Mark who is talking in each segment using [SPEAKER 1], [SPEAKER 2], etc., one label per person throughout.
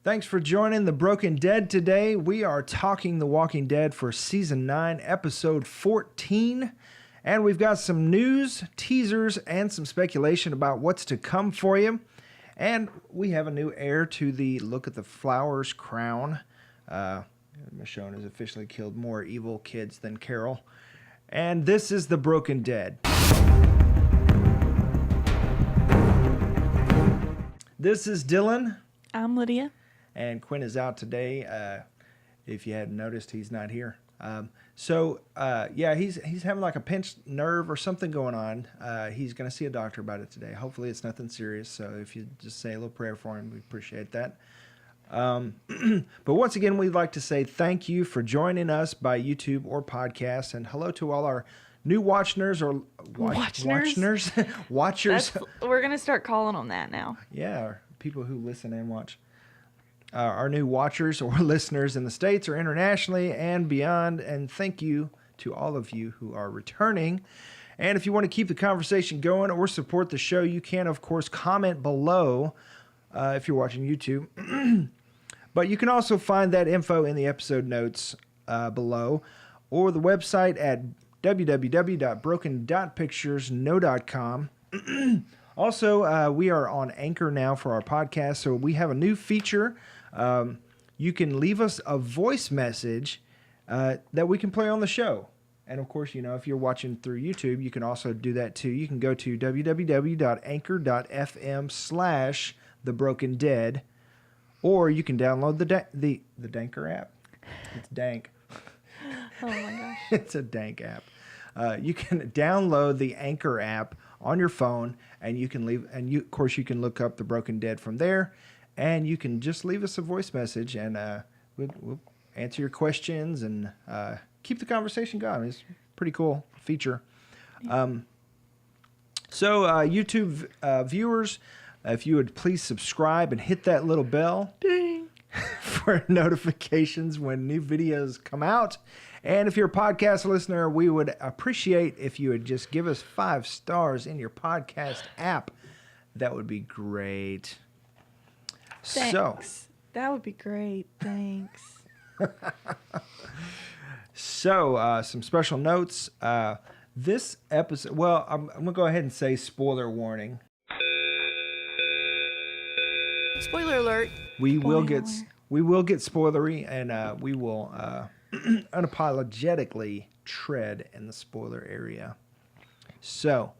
[SPEAKER 1] Thanks for joining The Broken Dead today. We are talking The Walking Dead for Season 9, Episode 14. And we've got some news, teasers, and some speculation about what's to come for you. And we have a new heir to the Look at the Flowers crown. Michonne has officially killed more evil kids than Carol. And this is The Broken Dead. This is Dylan.
[SPEAKER 2] I'm Lydia.
[SPEAKER 1] And Quin is out today. If you hadn't noticed, he's not here. He's having like a pinched nerve or something going on. He's going to see a doctor about it today. Hopefully it's nothing serious. So if you just say a little prayer for him, we appreciate that. But once again, we'd like to say thank you for joining us by YouTube or podcast. And hello to all our new watchers. Watchers.
[SPEAKER 2] We're going to start calling on that now.
[SPEAKER 1] Yeah, people who listen and watch. Our new watchers or listeners in the States or internationally and beyond. And thank you to all of you who are returning. And if you want to keep the conversation going or support the show, you can, of course, comment below if you're watching YouTube. But you can also find that info in the episode notes below or the website at www.broken.picturesno.com. Also, we are on Anchor now for our podcast, so we have a new feature. You can leave us a voice message that we can play on the show. And, of course, if you're watching through YouTube, you can also do that, too. You can go to www.anchor.fm/thebrokendead, or you can download the Danker app. It's dank.
[SPEAKER 2] Oh, my gosh.
[SPEAKER 1] It's a dank app. You can download the Anchor app on your phone, and you can of course, you can look up The Broken Dead from there, and you can just leave us a voice message, and we'll answer your questions and keep the conversation going. It's a pretty cool feature. YouTube viewers, if you would please subscribe and hit that little bell for notifications when new videos come out. And if you're a podcast listener, we would appreciate if you would just give us 5 stars in your podcast app. That would be great.
[SPEAKER 2] Thanks. That would be great. Thanks.
[SPEAKER 1] Some special notes. This episode, well, I'm going to go ahead and say spoiler warning.
[SPEAKER 2] Spoiler alert.
[SPEAKER 1] We will get spoilery, and we will unapologetically tread in the spoiler area. So,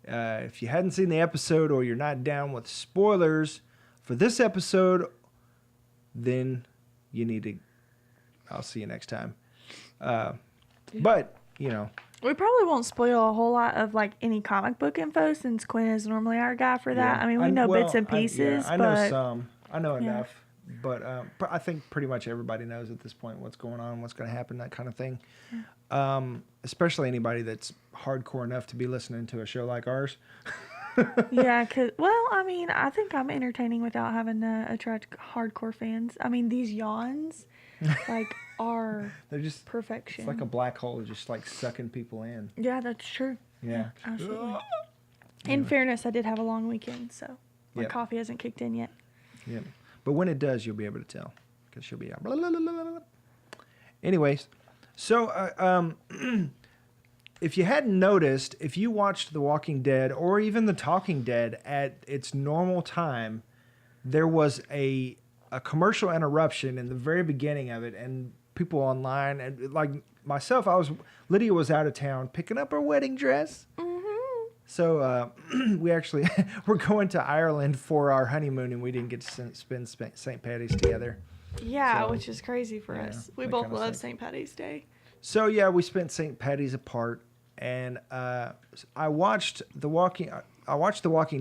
[SPEAKER 1] if you hadn't seen the episode or you're not down with spoilers for this episode, then you need to. I'll see you next time. But
[SPEAKER 2] we probably won't spoil a whole lot of like any comic book info since Quin is normally our guy for that.
[SPEAKER 1] Yeah,
[SPEAKER 2] I mean, we know bits and pieces.
[SPEAKER 1] I know some. I know enough. But I think pretty much everybody knows at this point what's going on, what's going to happen, that kind of thing. Especially anybody that's hardcore enough to be listening to a show like ours.
[SPEAKER 2] Yeah, I think I'm entertaining without having to attract hardcore fans. I mean, these yawns, are
[SPEAKER 1] they're just
[SPEAKER 2] perfection.
[SPEAKER 1] It's like a black hole, just like sucking people in.
[SPEAKER 2] Yeah, that's true.
[SPEAKER 1] Yeah.
[SPEAKER 2] Absolutely. In fairness, I did have a long weekend, so my coffee hasn't kicked in yet.
[SPEAKER 1] Yeah. But when it does, you'll be able to tell because she'll be out. Blah, blah, blah, blah, blah. Anyways, so if you hadn't noticed, if you watched The Walking Dead or even The Talking Dead at its normal time, there was a commercial interruption in the very beginning of it, and people online, and like myself, Lydia was out of town picking up her wedding dress. So we're going to Ireland for our honeymoon, and we didn't get to spend St. Patty's together.
[SPEAKER 2] Yeah, which is crazy for us. We both love St. Patty's Day.
[SPEAKER 1] So yeah, we spent St. Patty's apart, and I watched The Walking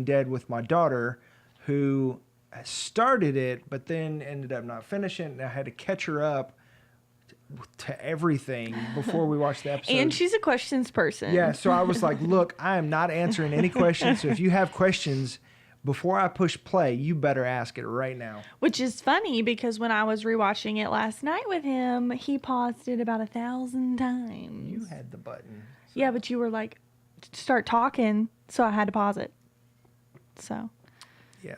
[SPEAKER 1] Dead with my daughter, who started it, but then ended up not finishing it, and I had to catch her up to everything before we watched the episode.
[SPEAKER 2] And she's a questions person.
[SPEAKER 1] Yeah, so I was like, look, I am not answering any questions, so if you have questions, before I push play, you better ask it right now.
[SPEAKER 2] Which is funny, because when I was rewatching it last night with him, he paused it about 1,000 times.
[SPEAKER 1] You had the button.
[SPEAKER 2] So. Yeah, but you were like, start talking, so I had to pause it. So.
[SPEAKER 1] Yeah.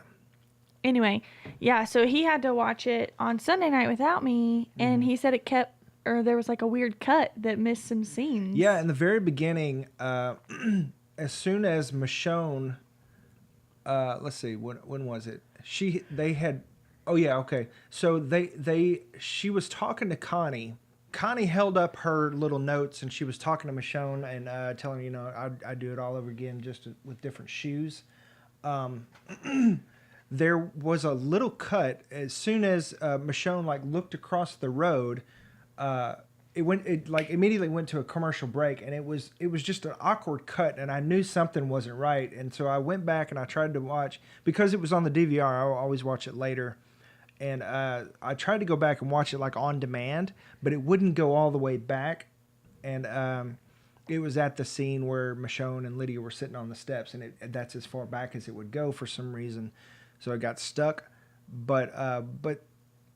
[SPEAKER 2] Anyway, yeah, so he had to watch it on Sunday night without me, and he said it kept, or there was like a weird cut that missed some scenes.
[SPEAKER 1] Yeah, in the very beginning, as soon as Michonne, let's see, when was it? They had, oh yeah, okay. So she was talking to Connie. Connie held up her little notes, and she was talking to Michonne and telling her, I'd do it all over again, just with different shoes. There was a little cut as soon as Michonne like looked across the road. It like immediately went to a commercial break, and it was just an awkward cut, and I knew something wasn't right, and so I went back and I tried to watch, because it was on the DVR. I always watch it later, and I tried to go back and watch it like on demand, but it wouldn't go all the way back, and it was at the scene where Michonne and Lydia were sitting on the steps, and that's as far back as it would go for some reason. So I got stuck, but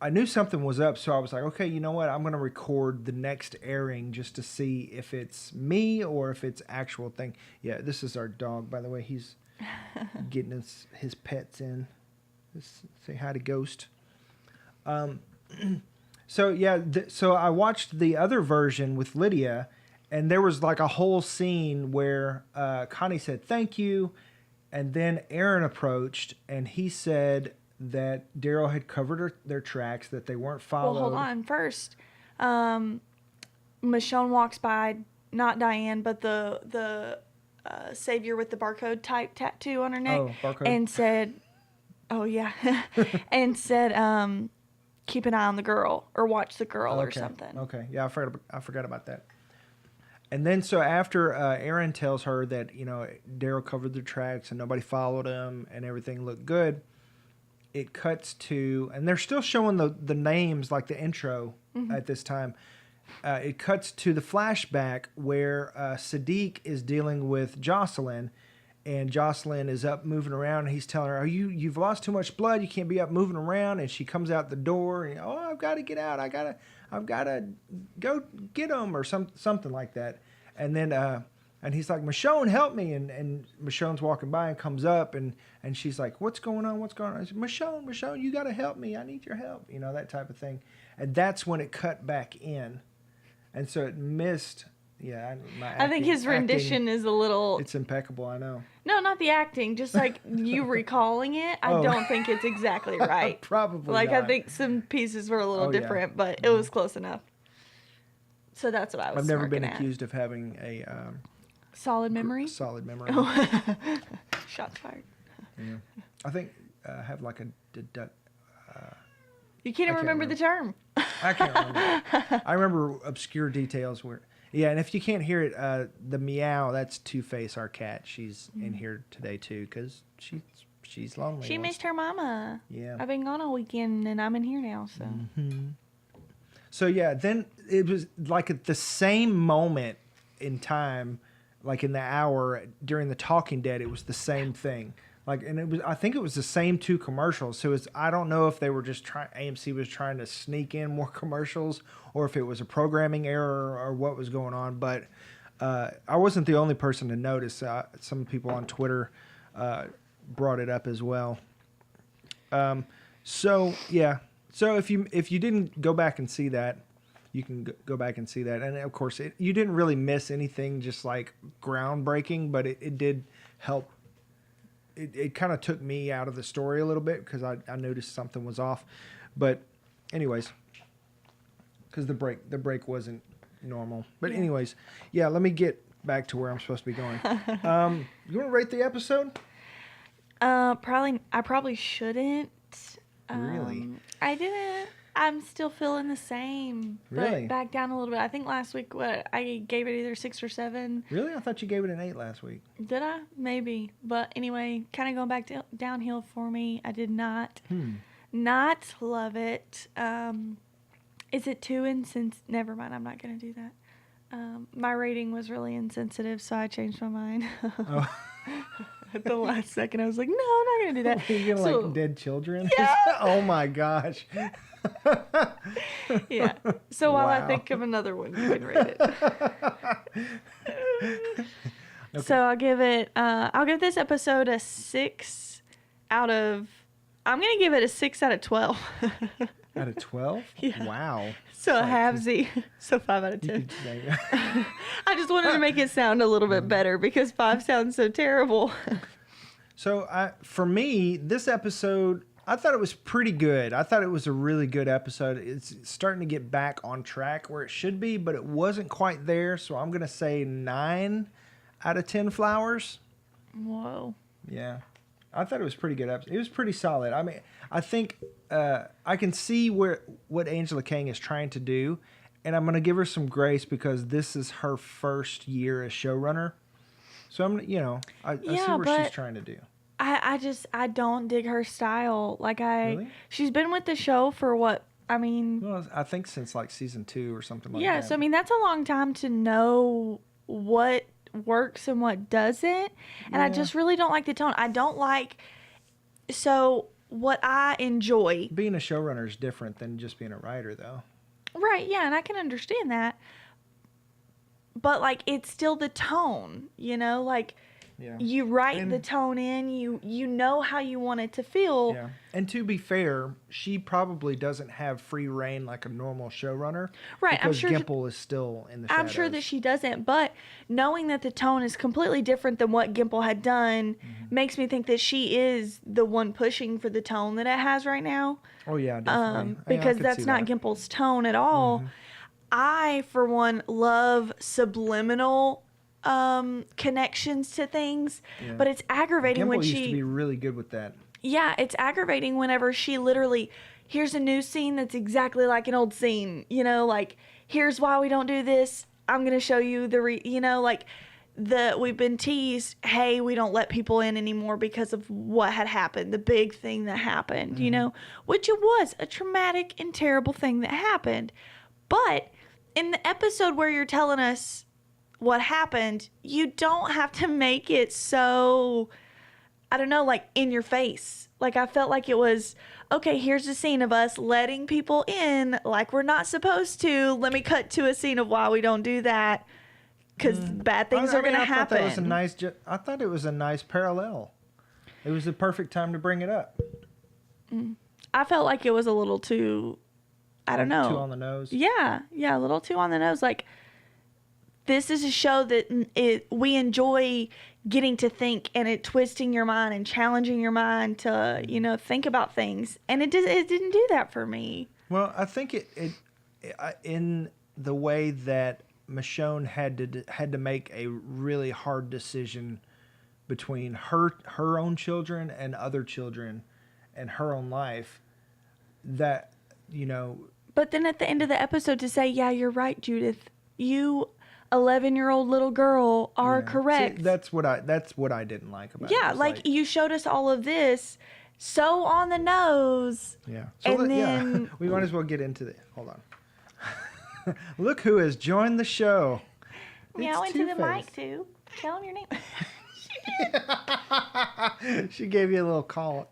[SPEAKER 1] I knew something was up, so I was like, okay, you know what? I'm going to record the next airing just to see if it's me or if it's actual thing. Yeah, this is our dog, by the way. He's getting his pets in. Let's say hi to Ghost. So yeah, so I watched the other version with Lydia, and there was like a whole scene where Connie said thank you, and then Aaron approached, and he said that Daryl had covered their tracks, that they weren't followed.
[SPEAKER 2] Well, hold on. First, Michonne walks by, not Diane, but the savior with the barcode type tattoo on her neck.
[SPEAKER 1] Oh, barcode.
[SPEAKER 2] And said, oh, yeah. And said, keep an eye on the girl, or watch the girl, or something.
[SPEAKER 1] Okay. Yeah, I forgot about that. And then so after Aaron tells her that, Daryl covered the tracks and nobody followed him and everything looked good, it cuts to, and they're still showing the names, like the intro at this time. It cuts to the flashback where Sadiq is dealing with Jocelyn, and Jocelyn is up moving around, and he's telling her, you've lost too much blood, you can't be up moving around. And she comes out the door, and I've got to get out, I've got to go get him, or something like that. And then and he's like, Michonne, help me. And Michonne's walking by and comes up, and she's like, what's going on? I said, Michonne, you got to help me. I need your help. That type of thing. And that's when it cut back in. And so it missed. Yeah,
[SPEAKER 2] I think his rendition is a little...
[SPEAKER 1] It's impeccable, I know.
[SPEAKER 2] No, not the acting. Just like you recalling it, I don't think it's exactly right.
[SPEAKER 1] Probably
[SPEAKER 2] not. I think some pieces were a little different, but it was close enough. So that's what I was
[SPEAKER 1] I've never been
[SPEAKER 2] at.
[SPEAKER 1] accused of having a...
[SPEAKER 2] solid memory?
[SPEAKER 1] Solid memory.
[SPEAKER 2] Shots fired.
[SPEAKER 1] Yeah. I think I have like a...
[SPEAKER 2] You can't even remember the term.
[SPEAKER 1] I can't remember. I remember obscure details where... Yeah, and if you can't hear it, the meow, that's Two-Face, our cat. She's in here today, too, because she's lonely.
[SPEAKER 2] She missed her mama.
[SPEAKER 1] Yeah.
[SPEAKER 2] I've been gone all weekend, and I'm in here now, so.
[SPEAKER 1] Mm-hmm. So, yeah, then it was like at the same moment in time, like in the hour during the Talking Dead, it was the same thing. Like, and I think it was the same two commercials. So I don't know if they were just AMC was trying to sneak in more commercials, or if it was a programming error or what was going on. But I wasn't the only person to notice. Some people on Twitter brought it up as well. So yeah. So if you didn't go back and see that, you can go back and see that. And of course, you didn't really miss anything just like groundbreaking, but it did help. It kind of took me out of the story a little bit because I noticed something was off. But anyways, because the break wasn't normal. But anyways, yeah, let me get back to where I'm supposed to be going. You want to rate the episode?
[SPEAKER 2] I probably shouldn't.
[SPEAKER 1] Really?
[SPEAKER 2] I didn't. I'm still feeling the same.
[SPEAKER 1] Really?
[SPEAKER 2] But back down a little bit. I think last week I gave it either 6 or 7.
[SPEAKER 1] Really? I thought you gave it an 8 last week.
[SPEAKER 2] Did I? Maybe. But anyway, kind of going back downhill for me. I did not love it. Is it too insensitive? Never mind. I'm not going to do that. My rating was really insensitive, so I changed my mind.
[SPEAKER 1] Oh.
[SPEAKER 2] At the last second, I was like, no, I'm not going to do that.
[SPEAKER 1] You're going to like dead children?
[SPEAKER 2] Yeah.
[SPEAKER 1] Oh, my gosh.
[SPEAKER 2] Yeah. So while I think of another one, you can rate it. Okay. So I'll give this episode a 6 out of, I'm going to give it a 6 out of 12.
[SPEAKER 1] Out of 12?
[SPEAKER 2] Yeah.
[SPEAKER 1] Wow.
[SPEAKER 2] So a halvesy. So 5 out of 10. I just wanted to make it sound a little bit better because 5 sounds so terrible.
[SPEAKER 1] So for me, this episode, I thought it was pretty good. I thought it was a really good episode. It's starting to get back on track where it should be, but it wasn't quite there. So I'm going to say 9 out of 10 flowers.
[SPEAKER 2] Whoa.
[SPEAKER 1] Yeah. I thought it was pretty good episode. It was pretty solid. I mean, I think I can see what Angela Kang is trying to do, and I'm going to give her some grace because this is her first year as showrunner. So I see what she's trying to do.
[SPEAKER 2] I don't dig her style. Like
[SPEAKER 1] Really?
[SPEAKER 2] She's been with the show for what? I mean,
[SPEAKER 1] Well, I think since like season 2 or something like that.
[SPEAKER 2] yeah. So I mean, that's a long time to know what works and what doesn't. And I just really don't like the tone. I don't like. So what I enjoy.
[SPEAKER 1] Being a showrunner is different than just being a writer, though.
[SPEAKER 2] Right. Yeah, and I can understand that. But like, it's still the tone. Like.
[SPEAKER 1] Yeah.
[SPEAKER 2] You write the tone in, you know how you want it to feel.
[SPEAKER 1] Yeah. And to be fair, she probably doesn't have free reign like a normal showrunner.
[SPEAKER 2] Right.
[SPEAKER 1] Because Gimple is still in the shadows.
[SPEAKER 2] I'm sure that she doesn't, but knowing that the tone is completely different than what Gimple had done makes me think that she is the one pushing for the tone that it has right now.
[SPEAKER 1] Oh, yeah, definitely.
[SPEAKER 2] Because that's not Gimple's tone at all. I, for one, love subliminal connections to things, but it's aggravating
[SPEAKER 1] Gimple
[SPEAKER 2] when
[SPEAKER 1] used to be really good with that.
[SPEAKER 2] Yeah, it's aggravating whenever she literally, here's a new scene that's exactly like an old scene, like, here's why we don't do this. I'm going to show you we've been teased, hey, we don't let people in anymore because of what had happened, the big thing that happened, which it was a traumatic and terrible thing that happened. But in the episode where you're telling us what happened, you don't have to make it so, I don't know, like in your face. Like I felt like it was, okay, here's a scene of us letting people in like we're not supposed to. Let me cut to a scene of why we don't do that because bad things are going to happen.
[SPEAKER 1] I thought it was a nice parallel. It was the perfect time to bring it up.
[SPEAKER 2] I felt like it was a little too, I don't know.
[SPEAKER 1] Too on the nose?
[SPEAKER 2] Yeah, a little too on the nose. Like, this is a show that we enjoy getting to think and it twisting your mind and challenging your mind to, think about things. And it didn't do that for me.
[SPEAKER 1] Well, I think it in the way that Michonne had to make a really hard decision between her own children and other children and her own life that,
[SPEAKER 2] But then at the end of the episode to say, yeah, you're right, Judith. You 11-year-old little girl are correct.
[SPEAKER 1] See, that's what I didn't like about it.
[SPEAKER 2] Yeah, like you showed us all of this so on the nose.
[SPEAKER 1] Yeah. So then we might as well get into it. Hold on. Look who has joined the show.
[SPEAKER 2] Meow into the mic too. Tell him your name.
[SPEAKER 1] She gave you a little call.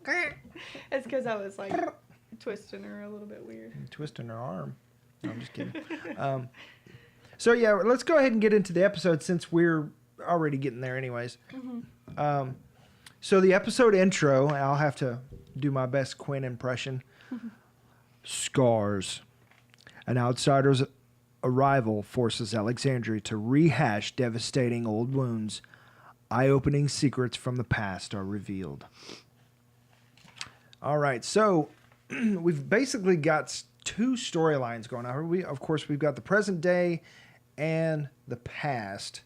[SPEAKER 2] It's because I was like twisting her a little bit weird.
[SPEAKER 1] Twisting her arm. No, I'm just kidding. So yeah, let's go ahead and get into the episode since we're already getting there anyways. So the episode intro, I'll have to do my best Quin impression. Scars. An outsider's arrival forces Alexandria to rehash devastating old wounds. Eye-opening secrets from the past are revealed. All right, so we've basically got two storylines going on. We've got the present day and the past,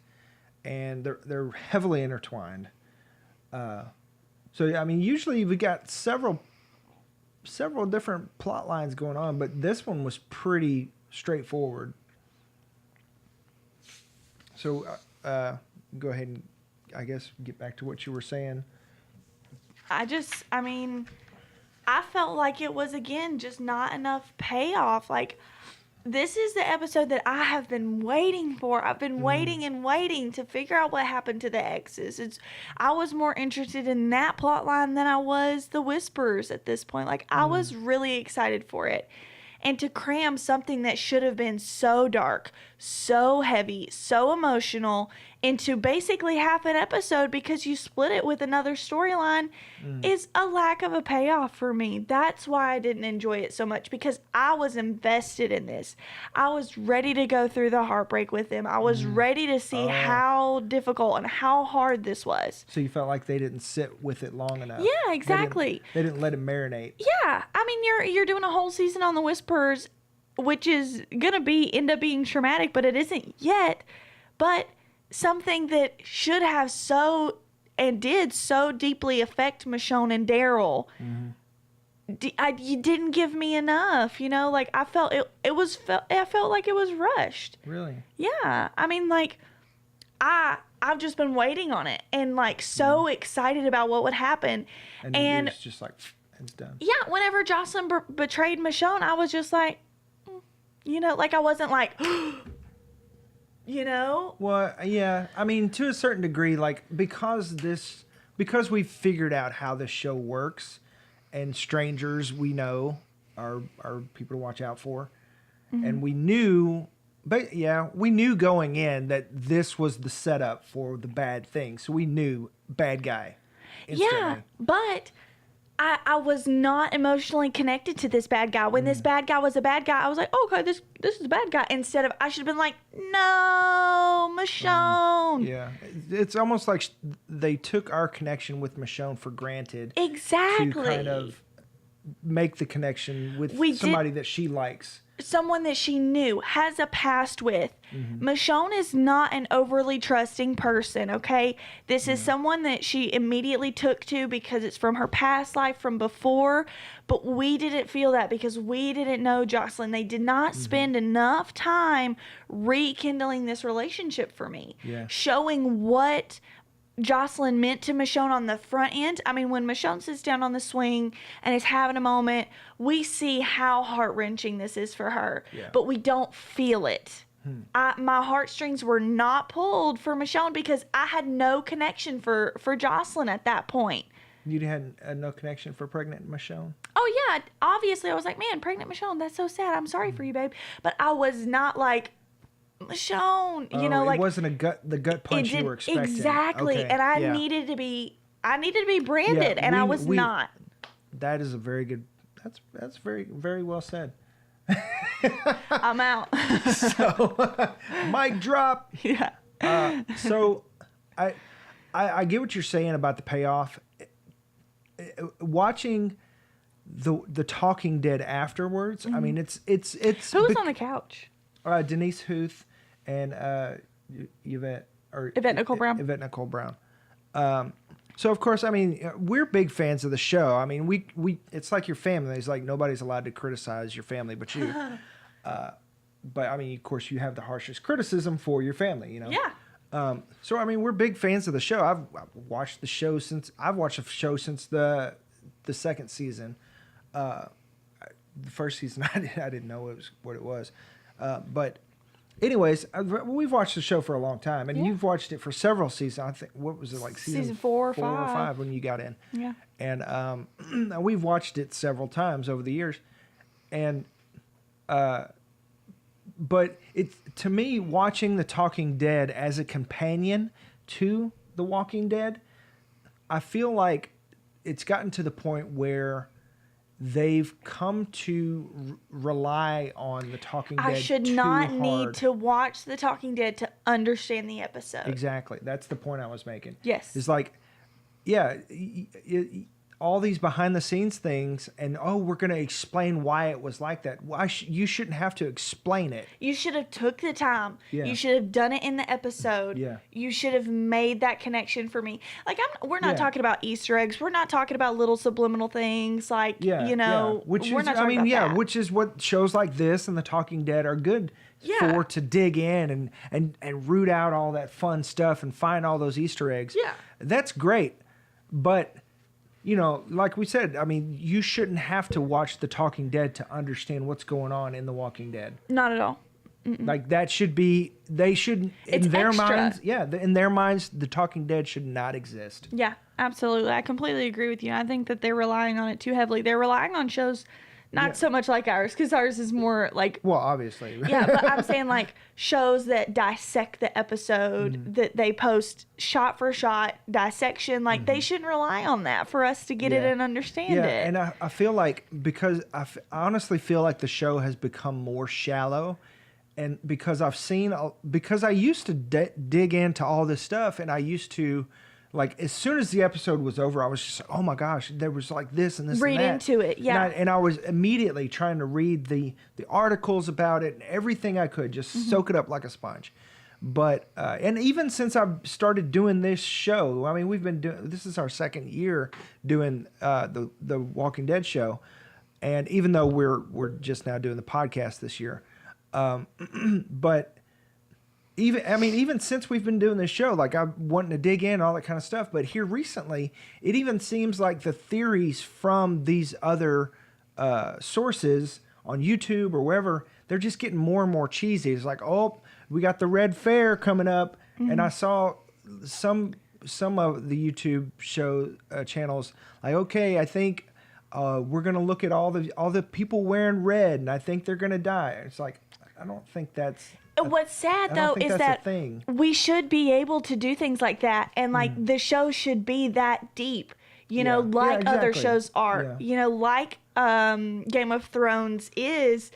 [SPEAKER 1] and they're heavily intertwined. So I mean, usually we got several different plot lines going on, but this one was pretty straightforward. So go ahead and I guess get back to what you were saying.
[SPEAKER 2] I felt like it was, again, just not enough payoff. Like, this is the episode that I have been waiting for. I've been waiting and waiting to figure out what happened to the exes. I was more interested in that plot line than I was the Whisperers at this point. Like, I was really excited for it. And to cram something that should have been so dark, so heavy, so emotional into basically half an episode because you split it with another storyline is a lack of a payoff for me. That's why I didn't enjoy it so much, because I was invested in this. I was ready to go through the heartbreak with them. I was ready to see how difficult and how hard this was.
[SPEAKER 1] So you felt like they didn't sit with it long enough.
[SPEAKER 2] Yeah, exactly.
[SPEAKER 1] They didn't let it marinate.
[SPEAKER 2] Yeah, I mean, you're doing a whole season on the Whisperers, which is gonna end up being traumatic, but it isn't yet. But something that should have so and did so deeply affect Michonne and Daryl, you didn't give me enough. You know, like I felt I felt like it was rushed.
[SPEAKER 1] Really?
[SPEAKER 2] Yeah, I mean, like I've just been waiting on it and like so excited about what would happen, and
[SPEAKER 1] it's just like it's done.
[SPEAKER 2] Yeah, whenever Jocelyn betrayed Michonne, I was just like, you know, like I wasn't like, you know.
[SPEAKER 1] Well, yeah, I mean, to a certain degree, like because we've figured out how this show works, and strangers we know are people to watch out for, and we knew. But yeah, we knew going in that this was the setup for the bad thing. So we knew bad guy instantly.
[SPEAKER 2] Yeah, but I was not emotionally connected to this bad guy. When this bad guy was a bad guy, I was like, oh, okay, this is a bad guy. Instead of, I should have been like, no, Michonne.
[SPEAKER 1] Yeah, it's almost like they took our connection with Michonne for granted.
[SPEAKER 2] Exactly.
[SPEAKER 1] To kind of make the connection with somebody that she likes.
[SPEAKER 2] Someone that she knew, has a past with. Michonne is not an overly trusting person, okay? This is someone that she immediately took to because it's from her past life from before, but we didn't feel that because we didn't know Jocelyn. They did not spend enough time rekindling this relationship for me.
[SPEAKER 1] Yeah.
[SPEAKER 2] Showing what Jocelyn meant to Michonne on the front end. I mean, when Michonne sits down on the swing and is having a moment, we see how heart-wrenching this is for her, but we don't feel it. My heartstrings were not pulled for Michonne because I had no connection for Jocelyn at that point.
[SPEAKER 1] You had no connection for pregnant Michonne?
[SPEAKER 2] Oh, yeah. Obviously, I was like, man, pregnant Michonne, that's so sad. I'm sorry for you, babe. But I was not like, Michonne, you know, like
[SPEAKER 1] it wasn't the gut punch you were expecting.
[SPEAKER 2] Exactly,
[SPEAKER 1] okay.
[SPEAKER 2] and I needed to be branded, and I was not.
[SPEAKER 1] That is a very good. That's very very well said.
[SPEAKER 2] I'm out.
[SPEAKER 1] So, mic drop.
[SPEAKER 2] Yeah.
[SPEAKER 1] So, I get what you're saying about the payoff. Watching the Talking Dead afterwards. I mean, it's
[SPEAKER 2] Who was on the couch?
[SPEAKER 1] Denise Huth and Yvette
[SPEAKER 2] Nicole Brown.
[SPEAKER 1] Yvette Nicole Brown. So of course, I mean, we're big fans of the show. I mean, we it's like your family. It's like nobody's allowed to criticize your family but you. But I mean, of course, you have the harshest criticism for your family. You know.
[SPEAKER 2] Yeah.
[SPEAKER 1] So I mean, we're big fans of the show. I've watched the show since the second season. The first season, I didn't know what it was. But anyways, we've watched the show for a long time, and you've watched it for several seasons. I think, what was it, like season 4 or 5 when you got in?
[SPEAKER 2] Yeah.
[SPEAKER 1] And we've watched it several times over the years. And but to me, watching The Talking Dead as a companion to The Walking Dead, I feel like it's gotten to the point where they've come to rely on The Talking Dead.
[SPEAKER 2] I should not need to watch The Talking Dead to understand the episode.
[SPEAKER 1] Exactly. That's the point I was making.
[SPEAKER 2] Yes.
[SPEAKER 1] It's like, yeah, all these behind the scenes things, and we're going to explain why it was like that. You shouldn't have to explain it.
[SPEAKER 2] You should have took the time.
[SPEAKER 1] Yeah.
[SPEAKER 2] You should have done it in the episode.
[SPEAKER 1] Yeah.
[SPEAKER 2] You should have made that connection for me. Like we're not talking about Easter eggs. We're not talking about little subliminal things. Like you know,
[SPEAKER 1] which
[SPEAKER 2] we're
[SPEAKER 1] is
[SPEAKER 2] not talking about that.
[SPEAKER 1] which is what shows like this and The Talking Dead are good for, to dig in and root out all that fun stuff and find all those Easter eggs.
[SPEAKER 2] Yeah.
[SPEAKER 1] That's great, but. You know, like we said, I mean, you shouldn't have to watch The Talking Dead to understand what's going on in The Walking Dead.
[SPEAKER 2] Not at all.
[SPEAKER 1] Like that should be, they should,
[SPEAKER 2] It's
[SPEAKER 1] in their
[SPEAKER 2] extra.
[SPEAKER 1] minds, in their minds, The Talking Dead should not exist.
[SPEAKER 2] Yeah, absolutely. I completely agree with you. I think that they're relying on it too heavily. They're relying on shows Not so much like ours, because ours is more like...
[SPEAKER 1] Well, obviously.
[SPEAKER 2] Yeah, but I'm saying like shows that dissect the episode, that they post shot for shot dissection. Like they shouldn't rely on that for us to get it and understand it.
[SPEAKER 1] Yeah, and I feel like, because I honestly feel like the show has become more shallow. And because because I used to dig into all this stuff, and I used to, like, as soon as the episode was over, I was just like, oh my gosh, there was like this and this
[SPEAKER 2] Read
[SPEAKER 1] and that.
[SPEAKER 2] into it, yeah.
[SPEAKER 1] And I was immediately trying to read the articles about it and everything I could, just soak it up like a sponge. But, and even since I've started doing this show, I mean, this is our second year doing the Walking Dead show. And even though we're just now doing the podcast this year, but even since we've been doing this show, like, I'm wanting to dig in, all that kind of stuff. But here recently, it even seems like the theories from these other sources on YouTube or wherever, they're just getting more and more cheesy. It's like, oh, we got the Red Fair coming up, and I saw some of the YouTube show channels like, okay, I think we're gonna look at all the people wearing red, and I think they're gonna die. It's like, I don't think that's...
[SPEAKER 2] What's sad though is that we should be able to do things like that, and like the show should be that deep, you know, like other shows are, you know, like Game of Thrones is,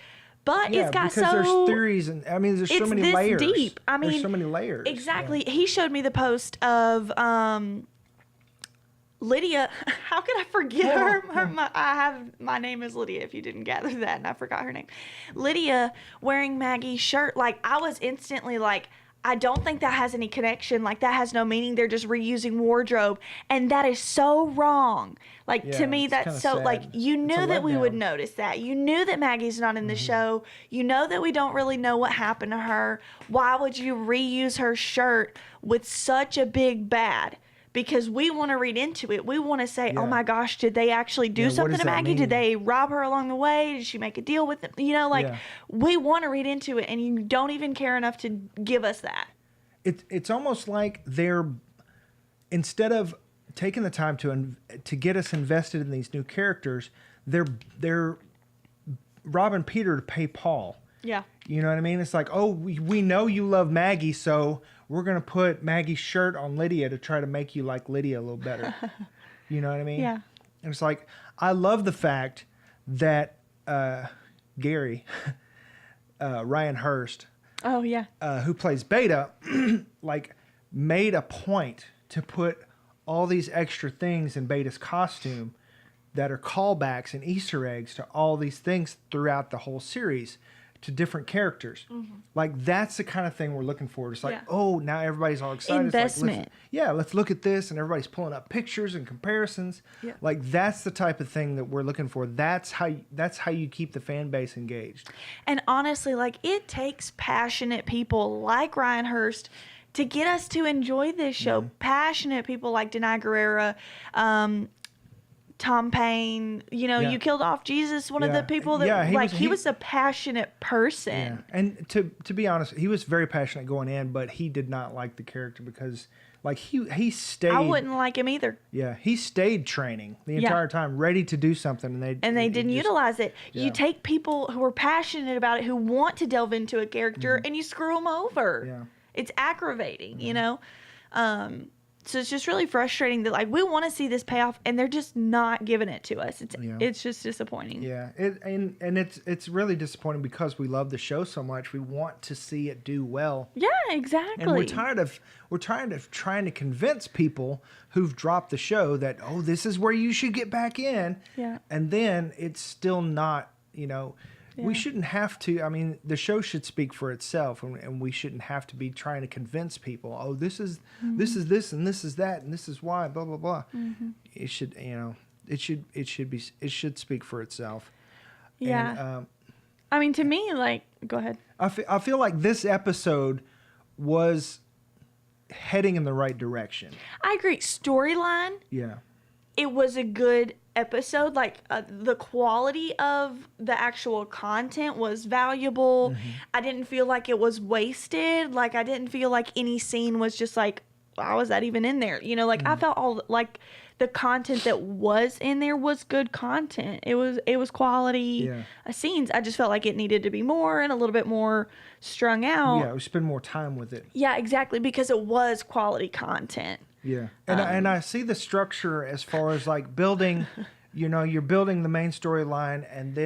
[SPEAKER 2] but it's got
[SPEAKER 1] because there's theories, and I mean, there's so many layers.
[SPEAKER 2] Deep. I mean,
[SPEAKER 1] there's so many layers.
[SPEAKER 2] Exactly. Yeah. He showed me the post of Lydia. How could I forget her? My name is Lydia, if you didn't gather that, and I forgot her name. Lydia wearing Maggie's shirt. Like, I was instantly like, I don't think that has any connection. Like, that has no meaning. They're just reusing wardrobe. And that is so wrong. Like, to me, that's so, sad. Like, you knew that we would notice that. You knew that Maggie's not in the show. You know that we don't really know what happened to her. Why would you reuse her shirt with such a big bad? Because we want to read into it. We want to say, oh my gosh, did they actually do something to Maggie? Did they rob her along the way? Did she make a deal with them? You know, like, we want to read into it, and you don't even care enough to give us that.
[SPEAKER 1] It's almost like they're, instead of taking the time to get us invested in these new characters, they're robbing Peter to pay Paul. Yeah. You know what I mean? It's like, oh, we know you love Maggie, so we're going to put Maggie's shirt on Lydia to try to make you like Lydia a little better. You know what I mean? Yeah. And it's like, I love the fact that Gary, Ryan Hurst, who plays Beta, like, made a point to put all these extra things in Beta's costume that are callbacks and Easter eggs to all these things throughout the whole series, to different characters. Like, that's the kind of thing we're looking for. It's like, oh, now everybody's all excited.
[SPEAKER 2] Investment.
[SPEAKER 1] It's like, let's look at this, and everybody's pulling up pictures and comparisons. Like, that's the type of thing that we're looking for. That's how you keep the fan base engaged.
[SPEAKER 2] And honestly, like, it takes passionate people like Ryan Hurst to get us to enjoy this show. Passionate people like Denai Guerrera, Tom Payne, you know, You Killed Off Jesus, one of the people that, he was a passionate person.
[SPEAKER 1] Yeah. And to be honest, he was very passionate going in, but he did not like the character because, like, he stayed. I
[SPEAKER 2] wouldn't like him either.
[SPEAKER 1] Yeah, he stayed training the entire time, ready to do something, and they
[SPEAKER 2] didn't utilize it. You take people who are passionate about it, who want to delve into a character, and you screw them over. Yeah. It's aggravating, you know? So it's just really frustrating that, like, we want to see this payoff, and they're just not giving it to us. It's just disappointing.
[SPEAKER 1] Yeah, it's really disappointing because we love the show so much. We want to see it do well.
[SPEAKER 2] Yeah, exactly.
[SPEAKER 1] And we're trying to convince people who've dropped the show that, oh, this is where you should get back in. Yeah. And then it's still not, you know. Yeah. We shouldn't have to. I mean, the show should speak for itself, and we shouldn't have to be trying to convince people. Oh, this is this, and this is that, and this is why. Blah blah blah. It should, you know, it should speak for itself.
[SPEAKER 2] Yeah. And, I mean, to me, like, go ahead.
[SPEAKER 1] I feel like this episode was heading in the right direction.
[SPEAKER 2] I agree. Storyline. Yeah. It was a good episode. Like, the quality of the actual content was valuable. I didn't feel like it was wasted. Like, I didn't feel like any scene was just like why was that even in there? You know, like I felt all like the content that was in there was good content. It was quality scenes. I just felt like it needed to be more and a little bit more strung out.
[SPEAKER 1] Yeah, we spend more time with it.
[SPEAKER 2] Yeah, exactly, because it was quality content.
[SPEAKER 1] Yeah, and I see the structure as far as like building, you know, you're building the main storyline, and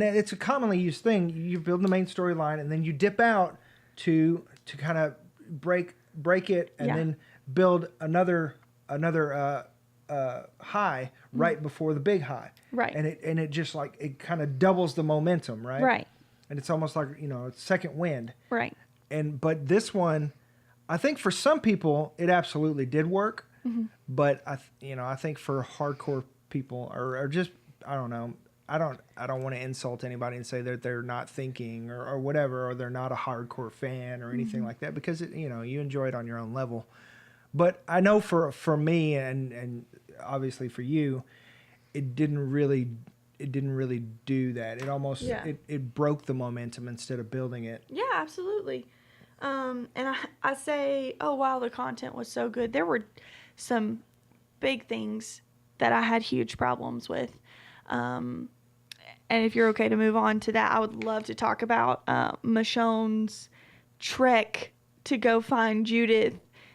[SPEAKER 1] it's a commonly used thing. You build the main storyline, and then you dip out to kind of break it, and then build another high right before the big high.
[SPEAKER 2] Right.
[SPEAKER 1] And it just like it kind of doubles the momentum, right?
[SPEAKER 2] Right.
[SPEAKER 1] And it's almost like, you know, it's second wind.
[SPEAKER 2] Right.
[SPEAKER 1] But this one, I think for some people it absolutely did work, but I think for hardcore people or just, I don't know, I don't want to insult anybody and say that they're not thinking or whatever, or they're not a hardcore fan or anything like that, because you know, you enjoy it on your own level. But I know for me and obviously for you, it didn't really do that. It almost it broke the momentum instead of building it.
[SPEAKER 2] Yeah, absolutely. And I say, oh wow, the content was so good. There were some big things that I had huge problems with. And if you're okay to move on to that, I would love to talk about Michonne's trek to go find Judith.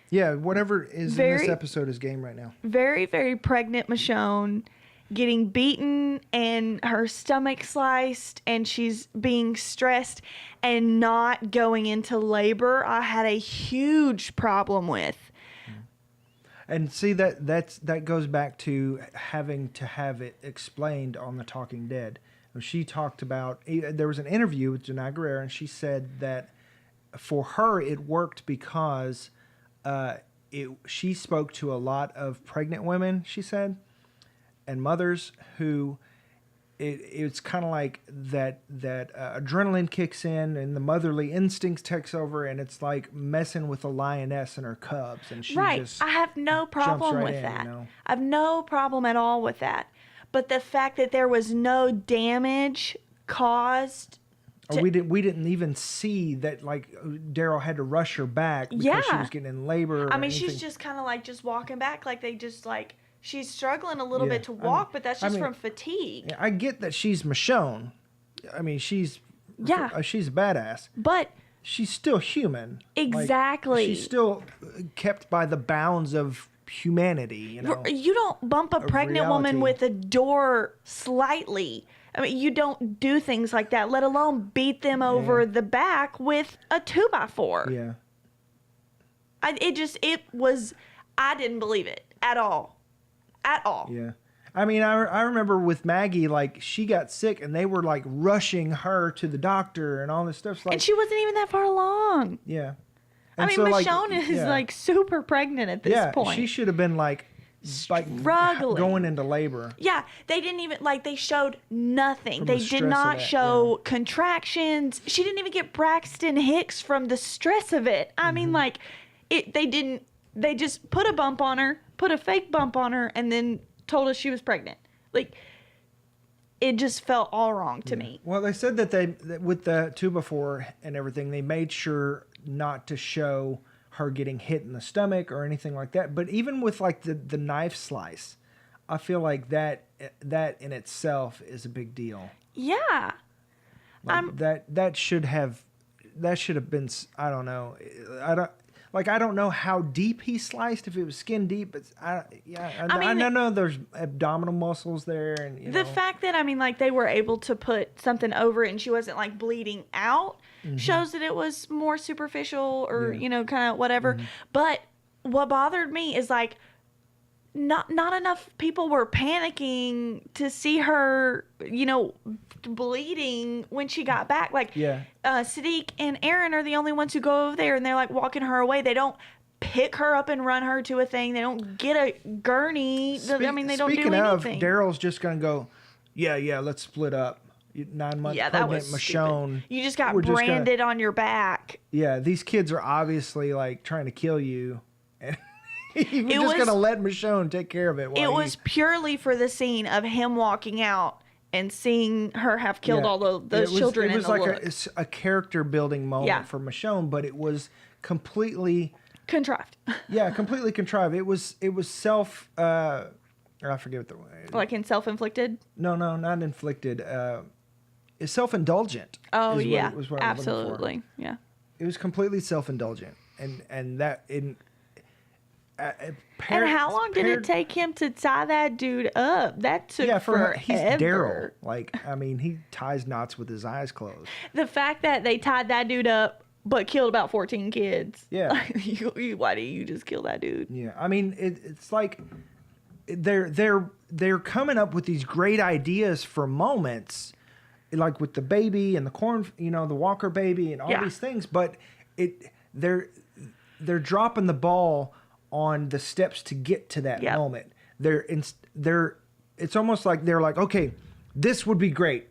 [SPEAKER 1] Yeah, whatever is in this episode is game right now. Very,
[SPEAKER 2] very pregnant Michonne, getting beaten and her stomach sliced, and she's being stressed and not going into labor. I had a huge problem with.
[SPEAKER 1] And see, that goes back to having to have it explained on The Talking Dead. She talked about, there was an interview with Janai Guerrero, and she said that for her it worked because she spoke to a lot of pregnant women, she said, and mothers who it's kind of like that adrenaline kicks in and the motherly instincts takes over, and it's like messing with a lioness and her cubs, and she just
[SPEAKER 2] I have no problem with that.
[SPEAKER 1] You know?
[SPEAKER 2] I have no problem at all with that. But the fact that there was no damage caused.
[SPEAKER 1] We didn't even see that, like, Daryl had to rush her back because she was getting in labor.
[SPEAKER 2] I mean, she's just kind of like just walking back, like they just like. She's struggling a little bit to walk, but that's just from fatigue.
[SPEAKER 1] I get that she's Michonne. I mean, she's a badass.
[SPEAKER 2] But
[SPEAKER 1] she's still human.
[SPEAKER 2] Exactly.
[SPEAKER 1] Like, she's still kept by the bounds of humanity, you know.
[SPEAKER 2] You don't bump a pregnant woman with a door slightly. I mean, you don't do things like that, let alone beat them over the back with a 2x4.
[SPEAKER 1] Yeah.
[SPEAKER 2] I didn't believe it at all. At all.
[SPEAKER 1] Yeah. I mean, I remember with Maggie, like, she got sick and they were like rushing her to the doctor and all this stuff. Like,
[SPEAKER 2] and she wasn't even that far along.
[SPEAKER 1] Yeah.
[SPEAKER 2] And I mean, so, Michonne is like super pregnant at this point.
[SPEAKER 1] Yeah, she should have been like going into labor.
[SPEAKER 2] Yeah, they didn't even, like, they showed nothing. They did not show contractions. She didn't even get Braxton Hicks from the stress of it. I mean, like, they just put a bump on her, put a fake bump on her, and then told us she was pregnant. Like, it just felt all wrong to me.
[SPEAKER 1] Well, they said that with the 2x4 and everything, they made sure not to show her getting hit in the stomach or anything like that. But even with like the knife slice, I feel like that in itself is a big deal.
[SPEAKER 2] Yeah.
[SPEAKER 1] Like that should have been, I don't know. I don't know how deep he sliced, if it was skin deep, but I know there's abdominal muscles there, and
[SPEAKER 2] the fact that, I mean, like, they were able to put something over it and she wasn't like bleeding out shows that it was more superficial or kind of whatever. But what bothered me is, like, not enough people were panicking to see her, bleeding when she got back. Like, Sadiq and Aaron are the only ones who go over there and they're like walking her away. They don't pick her up and run her to a thing. They don't get a gurney. They don't do anything.
[SPEAKER 1] Speaking of, Daryl's just going to go, yeah, let's split up. 9 months pregnant Michonne.
[SPEAKER 2] You just got branded on your back.
[SPEAKER 1] Yeah, these kids are obviously like trying to kill you. And you were just going to let Michonne take care of it.
[SPEAKER 2] It was purely for the scene of him walking out and seeing her have killed all those children.
[SPEAKER 1] It was like a character building moment for Michonne, but it was completely
[SPEAKER 2] Contrived.
[SPEAKER 1] Yeah, completely contrived. It was self. I forget what the way.
[SPEAKER 2] Like in self-inflicted.
[SPEAKER 1] No, not inflicted. It's self-indulgent.
[SPEAKER 2] Oh
[SPEAKER 1] is
[SPEAKER 2] yeah,
[SPEAKER 1] what, was what I was looking for.
[SPEAKER 2] absolutely. Yeah.
[SPEAKER 1] It was completely self-indulgent, and that in.
[SPEAKER 2] And how long did it take him to tie that dude up? That took forever.
[SPEAKER 1] He's Daryl. Like, I mean, he ties knots with his eyes closed.
[SPEAKER 2] The fact that they tied that dude up but killed about 14 kids.
[SPEAKER 1] Yeah.
[SPEAKER 2] Why do you just kill that dude?
[SPEAKER 1] Yeah. I mean, it's like they're coming up with these great ideas for moments, like with the baby and the corn, the Walker baby and all these things, but they're dropping the ball on the steps to get to that moment. It's almost like they're like, okay, this would be great.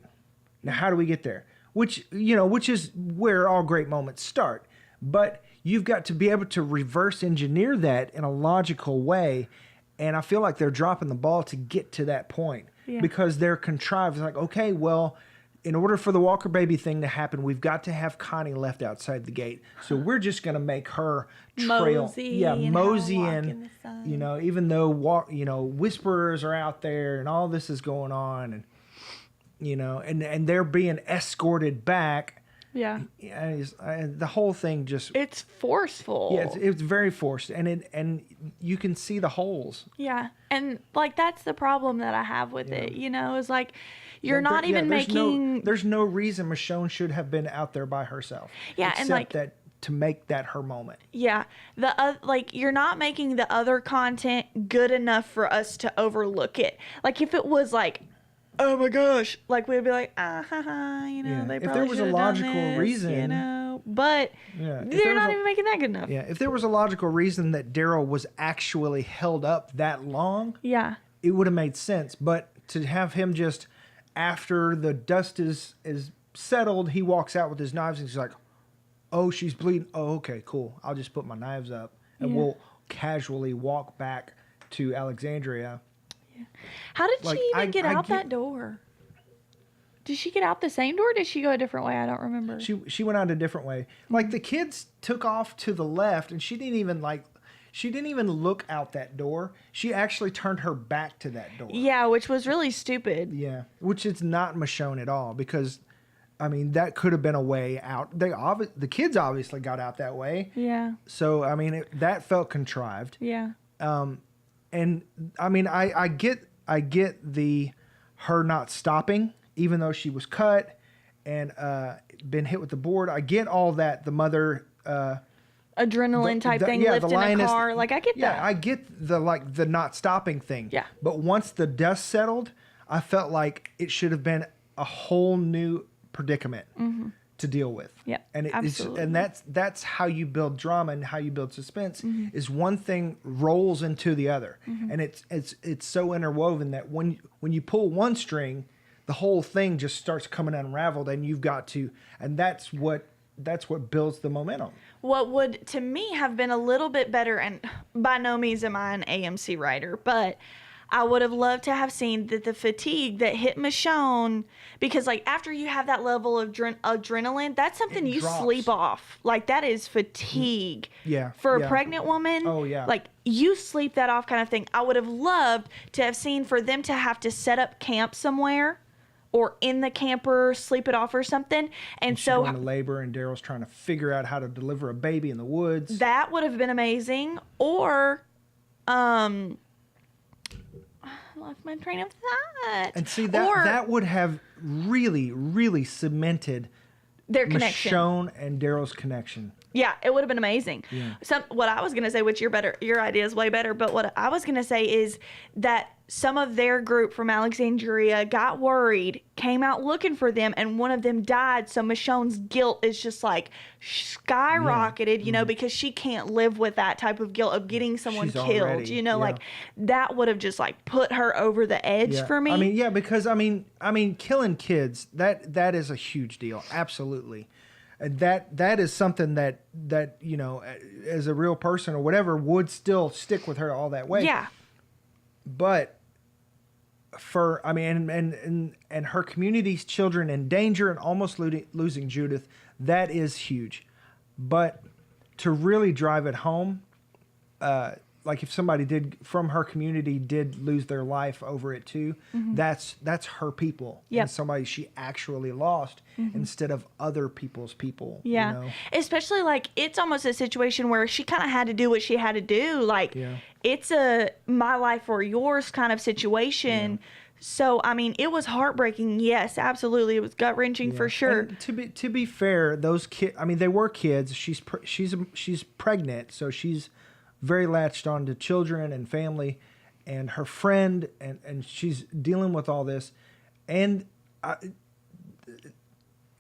[SPEAKER 1] Now, how do we get there? Which is where all great moments start. But you've got to be able to reverse engineer that in a logical way. And I feel like they're dropping the ball to get to that point because they're contrived. It's like, okay, well, in order for the Walker baby thing to happen, we've got to have Connie left outside the gate. So we're just going to make her trail. Mosey in, even though, whisperers are out there and all this is going on and they're being escorted back. Yeah. The whole thing just...
[SPEAKER 2] It's forceful.
[SPEAKER 1] Yeah, it's very forced. And you can see the holes.
[SPEAKER 2] Yeah. And, like, that's the problem that I have with it, is, like... You're not even making...
[SPEAKER 1] There's no reason Michonne should have been out there by herself.
[SPEAKER 2] Yeah,
[SPEAKER 1] except
[SPEAKER 2] and like...
[SPEAKER 1] that to make that her moment.
[SPEAKER 2] Yeah. You're not making the other content good enough for us to overlook it. Like, if it was like, oh my gosh, like, we'd be like, they probably
[SPEAKER 1] if there was a logical reason...
[SPEAKER 2] But they're not even making that good enough.
[SPEAKER 1] Yeah, if there was a logical reason that Daryl was actually held up that long...
[SPEAKER 2] Yeah.
[SPEAKER 1] It would have made sense. But to have him just... After the dust is settled, he walks out with his knives and he's like, oh, she's bleeding. Oh, okay, cool. I'll just put my knives up and we'll casually walk back to Alexandria.
[SPEAKER 2] Yeah. How did she even get out that door? Did she get out the same door or did she go a different way? I don't remember.
[SPEAKER 1] She went out a different way. Like the kids took off to the left and she didn't even look out that door. She actually turned her back to that door.
[SPEAKER 2] Yeah, which was really stupid.
[SPEAKER 1] Yeah, which is not Michonne at all because, I mean, that could have been a way out. The kids obviously got out that way.
[SPEAKER 2] Yeah.
[SPEAKER 1] So, I mean, that felt contrived.
[SPEAKER 2] Yeah.
[SPEAKER 1] And, I mean, I get her not stopping, even though she was cut and been hit with the board. I get all that. The mother...
[SPEAKER 2] adrenaline type thing, lifting a car. Like, I get that.
[SPEAKER 1] Yeah, I get the not stopping thing.
[SPEAKER 2] Yeah.
[SPEAKER 1] But once the dust settled, I felt like it should have been a whole new predicament to deal with.
[SPEAKER 2] Yeah,
[SPEAKER 1] and
[SPEAKER 2] absolutely.
[SPEAKER 1] That's how you build drama and how you build suspense. Is one thing rolls into the other, and it's so interwoven that when you pull one string, the whole thing just starts coming unraveled, and you've got to, and that's what builds the momentum.
[SPEAKER 2] What would, to me, have been a little bit better, and by no means am I an AMC writer, but I would have loved to have seen that the fatigue that hit Michonne, because, like, after you have that level of adrenaline, that's something you sleep off. Like, that is fatigue.
[SPEAKER 1] Yeah.
[SPEAKER 2] For a pregnant woman.
[SPEAKER 1] Oh, yeah.
[SPEAKER 2] Like, you sleep that off kind of thing. I would have loved to have seen for them to have to set up camp somewhere or in the camper, sleep it off or something. And
[SPEAKER 1] she's
[SPEAKER 2] so
[SPEAKER 1] going to labor and Daryl's trying to figure out how to deliver a baby in the woods.
[SPEAKER 2] That would have been amazing. Or, I lost my train of thought.
[SPEAKER 1] And see, that would have really, really cemented
[SPEAKER 2] their connection.
[SPEAKER 1] Michonne and Daryl's connection.
[SPEAKER 2] Yeah, it would have been amazing.
[SPEAKER 1] Yeah.
[SPEAKER 2] What I was going to say, which your idea is way better, but what I was going to say is that some of their group from Alexandria got worried, came out looking for them, and one of them died. So Michonne's guilt is just like skyrocketed, because she can't live with that type of guilt of getting someone killed, like that would have just like put her over the edge for me.
[SPEAKER 1] I mean, because killing kids, that is a huge deal. Absolutely. That is something that as a real person or whatever would still stick with her all that way.
[SPEAKER 2] Yeah.
[SPEAKER 1] But and her community's children in danger and almost losing Judith, that is huge. But to really drive it home, like if somebody did from her community did lose their life over it too, that's her people.
[SPEAKER 2] Yep.
[SPEAKER 1] And somebody she actually lost instead of other people's people.
[SPEAKER 2] Yeah.
[SPEAKER 1] You know?
[SPEAKER 2] Especially like it's almost a situation where she kind of had to do what she had to do. Like
[SPEAKER 1] Yeah.
[SPEAKER 2] it's a my life or yours kind of situation.
[SPEAKER 1] Yeah.
[SPEAKER 2] So, I mean, it was heartbreaking. Yes, absolutely. It was gut wrenching for sure.
[SPEAKER 1] And to be fair, those kids, I mean, they were kids. She's pregnant, so she's very latched on to children and family and her friend, and she's dealing with all this. And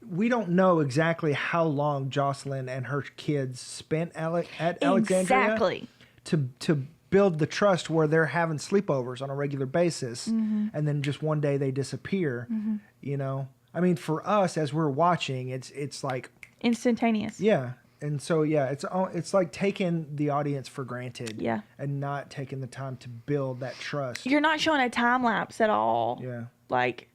[SPEAKER 1] we don't know exactly how long Jocelyn and her kids spent at Alexandria
[SPEAKER 2] Exactly.
[SPEAKER 1] to build the trust where they're having sleepovers on a regular basis, and then just one day they disappear. You know, I mean, for us as we're watching, it's like
[SPEAKER 2] Instantaneous.
[SPEAKER 1] yeah. And so, yeah, it's like taking the audience for granted,
[SPEAKER 2] Yeah.
[SPEAKER 1] and not taking the time to build that trust.
[SPEAKER 2] You're not showing a time lapse at all.
[SPEAKER 1] Yeah.
[SPEAKER 2] Like,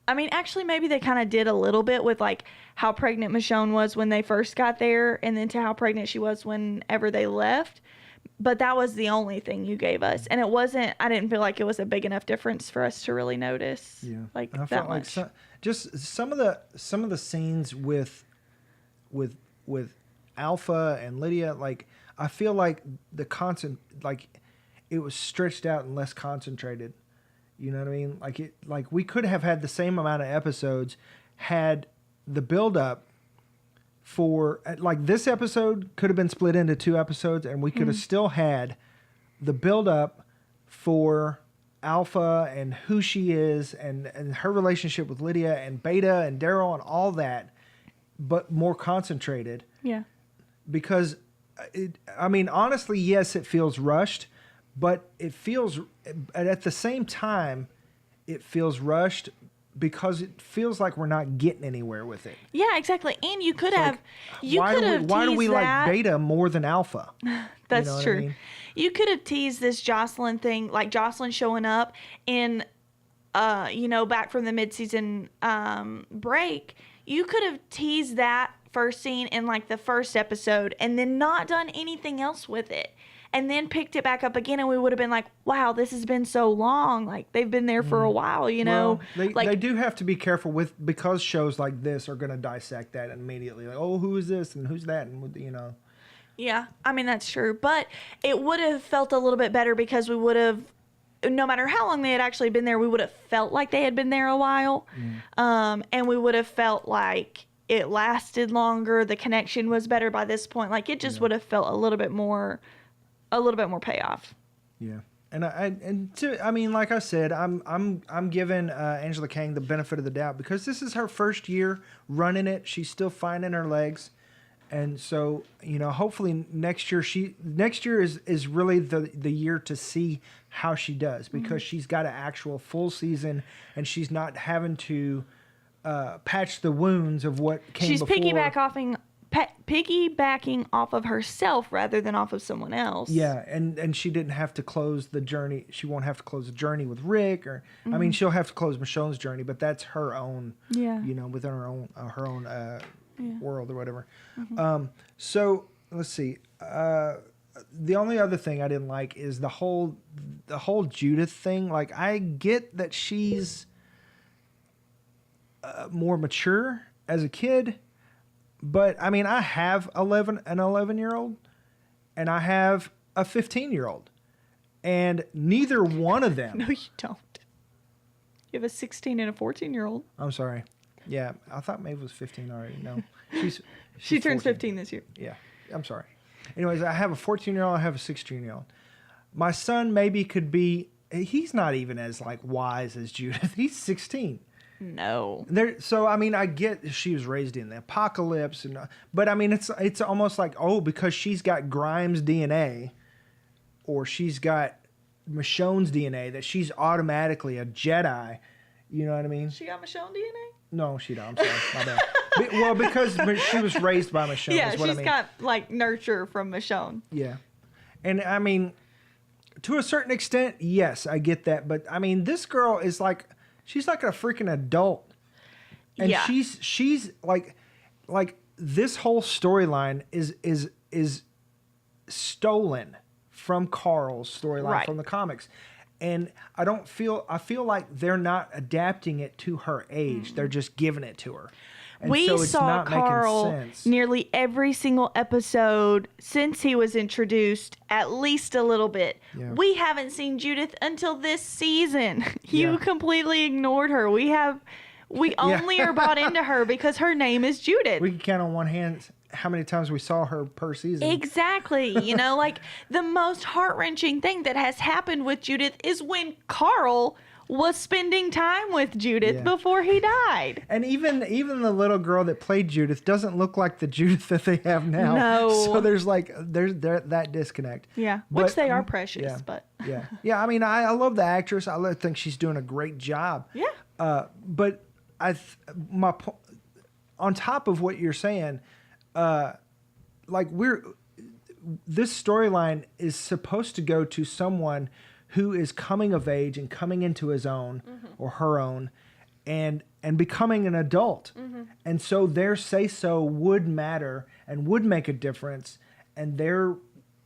[SPEAKER 2] I mean, actually, maybe they kind of did a little bit with like how pregnant Michonne was when they first got there, and then to how pregnant she was whenever they left. But that was the only thing you gave us, and it wasn't. I didn't feel like it was a big enough difference for us to really notice.
[SPEAKER 1] Yeah,
[SPEAKER 2] like
[SPEAKER 1] and I
[SPEAKER 2] that
[SPEAKER 1] felt
[SPEAKER 2] much.
[SPEAKER 1] like just some of the scenes with Alpha and Lydia, like I feel like it was stretched out and less concentrated. You know what I mean? Like we could have had the same amount of episodes had the build up for like this episode could have been split into 2 episodes, and we could have still had the build up for Alpha and who she is and her relationship with Lydia and Beta and Daryl and all that, but more concentrated.
[SPEAKER 2] Yeah.
[SPEAKER 1] Because I mean, honestly, yes, it feels rushed, but it feels at the same time it feels rushed because it feels like we're not getting anywhere with it.
[SPEAKER 2] Yeah, exactly. And you could
[SPEAKER 1] It's
[SPEAKER 2] have,
[SPEAKER 1] like, why do we like Beta more than Alpha?
[SPEAKER 2] That's
[SPEAKER 1] You know what I
[SPEAKER 2] true.
[SPEAKER 1] mean?
[SPEAKER 2] You could have teased this Jocelyn thing, like Jocelyn showing up in, back from the midseason break. You could have teased that first scene in like the first episode and then not done anything else with it. And then picked it back up again, and we would have been like, wow, this has been so long. Like, they've been there for a while, you know?
[SPEAKER 1] Well,
[SPEAKER 2] like,
[SPEAKER 1] they do have to be careful because shows like this are going to dissect that immediately. Like, oh, who is this and who's that? And, you know.
[SPEAKER 2] Yeah, I mean, that's true. But it would have felt a little bit better because we would have, no matter how long they had actually been there, we would have felt like they had been there a while. And we would have felt like it lasted longer. The connection was better by this point. Like, it just would have felt a little bit more payoff.
[SPEAKER 1] Yeah. And I mean, like I said, I'm giving Angela Kang the benefit of the doubt because this is her first year running it. She's still finding her legs. And so, you know, hopefully next year is really the year to see how she does because she's got an actual full season and she's not having to patch the wounds of what came
[SPEAKER 2] She's
[SPEAKER 1] before.
[SPEAKER 2] piggybacking off of herself rather than off of someone else.
[SPEAKER 1] Yeah, and she didn't have to close the journey. She won't have to close the journey with Rick, or I mean, she'll have to close Michonne's journey, but that's her own.
[SPEAKER 2] Yeah.
[SPEAKER 1] You know, within her own world or whatever. So let's see. The only other thing I didn't like is the whole Judith thing. Like, I get that she's more mature as a kid. But I mean, I have an 11-year-old, and I have a 15-year-old, and neither one of them.
[SPEAKER 2] No, you don't. You have a 16 and a 14-year-old.
[SPEAKER 1] I'm sorry. Yeah, I thought Maeve was 15 already. No,
[SPEAKER 2] She turns
[SPEAKER 1] 14.
[SPEAKER 2] 15 this year.
[SPEAKER 1] Yeah, I'm sorry. Anyways, I have a 14-year-old. I have a 16-year-old. My son maybe could be. He's not even as like wise as Judith. He's 16.
[SPEAKER 2] No.
[SPEAKER 1] So I mean, I get she was raised in the apocalypse, but I mean, it's almost like, oh, because she's got Grimes' DNA, or she's got Michonne's DNA, that she's automatically a Jedi. You know what I mean?
[SPEAKER 2] She got Michonne DNA?
[SPEAKER 1] No, she don't. I'm sorry, my bad. Well, because she was raised by Michonne.
[SPEAKER 2] Yeah,
[SPEAKER 1] is what
[SPEAKER 2] she's
[SPEAKER 1] I mean.
[SPEAKER 2] got like nurture from Michonne.
[SPEAKER 1] Yeah, and I mean, to a certain extent, yes, I get that. But I mean, this girl is like. She's like a freaking adult. And
[SPEAKER 2] yeah.
[SPEAKER 1] she's like this whole storyline is stolen from Carl's storyline
[SPEAKER 2] Right.
[SPEAKER 1] from the comics. And I feel like they're not adapting it to her age. They're just giving it to her. And
[SPEAKER 2] We
[SPEAKER 1] so it's
[SPEAKER 2] saw
[SPEAKER 1] not making
[SPEAKER 2] Carl
[SPEAKER 1] sense.
[SPEAKER 2] nearly every single episode since he was introduced, at least a little bit.
[SPEAKER 1] Yeah.
[SPEAKER 2] We haven't seen Judith until this season. You
[SPEAKER 1] Yeah.
[SPEAKER 2] completely ignored her. We only are bought into her because her name is Judith.
[SPEAKER 1] We can count on one hand how many times we saw her per season.
[SPEAKER 2] Exactly. You know, like the most heart-wrenching thing that has happened with Judith is when Carl was spending time with Judith
[SPEAKER 1] Yeah.
[SPEAKER 2] before he died.
[SPEAKER 1] And even the little girl that played Judith doesn't look like the Judith that they have now.
[SPEAKER 2] No.
[SPEAKER 1] So there's that disconnect.
[SPEAKER 2] Yeah,
[SPEAKER 1] But,
[SPEAKER 2] which they are precious,
[SPEAKER 1] yeah.
[SPEAKER 2] but
[SPEAKER 1] Yeah. I mean, I love the actress. I think she's doing a great job.
[SPEAKER 2] yeah.
[SPEAKER 1] But on top of what you're saying, this storyline is supposed to go to someone who is coming of age and coming into his own or her own and becoming an adult. And so their say-so would matter and would make a difference, and they're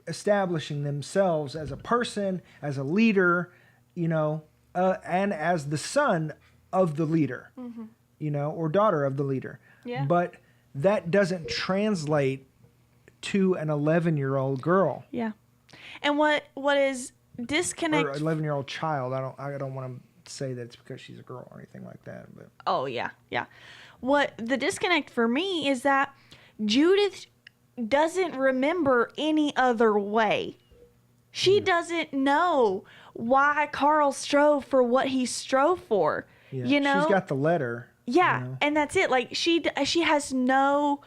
[SPEAKER 1] establishing themselves as a person, as a leader, and as the son of the leader, or daughter of the leader.
[SPEAKER 2] Yeah.
[SPEAKER 1] But that doesn't translate to an 11-year-old girl.
[SPEAKER 2] Yeah. And what is
[SPEAKER 1] Or
[SPEAKER 2] disconnect?
[SPEAKER 1] 11-year-old child. I don't want to say that it's because she's a girl or anything like that. But
[SPEAKER 2] Oh yeah, yeah. What the disconnect for me is that Judith doesn't remember any other way. She doesn't know why Carl strove for what he strove for.
[SPEAKER 1] yeah,
[SPEAKER 2] You know,
[SPEAKER 1] she's got the letter.
[SPEAKER 2] yeah,
[SPEAKER 1] you know.
[SPEAKER 2] and that's it. Like she has no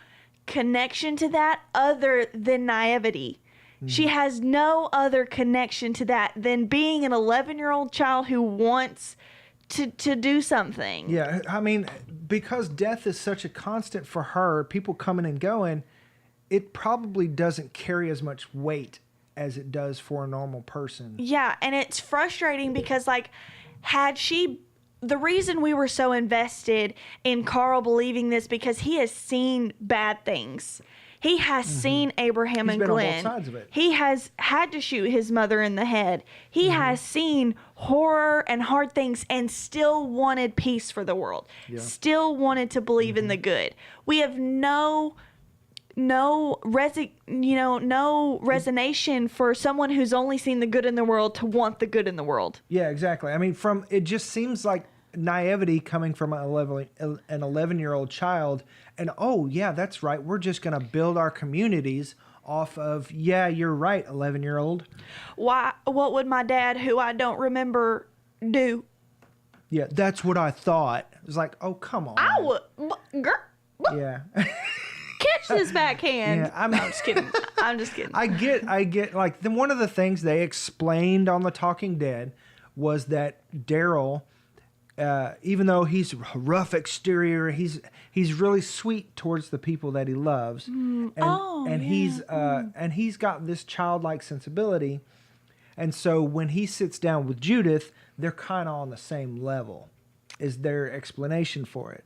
[SPEAKER 2] connection to that other than naivety. She has no other connection to that than being an 11-year-old child who wants to do something.
[SPEAKER 1] Yeah, I mean, because death is such a constant for her, people coming and going, it probably doesn't carry as much weight as it does for a normal person.
[SPEAKER 2] Yeah, and it's frustrating because the reason we were so invested in Carl believing this because he has seen bad things. He has seen Abraham
[SPEAKER 1] He's
[SPEAKER 2] and
[SPEAKER 1] been on both
[SPEAKER 2] Glenn.
[SPEAKER 1] sides of it.
[SPEAKER 2] He has had to shoot his mother in the head. He has seen horror and hard things and still wanted peace for the world.
[SPEAKER 1] Yeah.
[SPEAKER 2] Still wanted to believe in the good. We have no resignation for someone who's only seen the good in the world to want the good in the world.
[SPEAKER 1] Yeah, exactly. I mean, it just seems like naivety coming from an 11-year-old child. And, oh, yeah, that's right. We're just going to build our communities off of, yeah, you're right, 11-year-old.
[SPEAKER 2] Why? What would my dad, who I don't remember, do?
[SPEAKER 1] Yeah, that's what I thought. It was like, oh, come on.
[SPEAKER 2] I would, girl,
[SPEAKER 1] Yeah.
[SPEAKER 2] catch this backhand.
[SPEAKER 1] Yeah,
[SPEAKER 2] I'm just kidding. I'm just kidding.
[SPEAKER 1] I get like one of the things they explained on The Talking Dead was that Daryl, even though he's a rough exterior, he's really sweet towards the people that he loves, and he's got this childlike sensibility, and so when he sits down with Judith, they're kind of on the same level, is their explanation for it.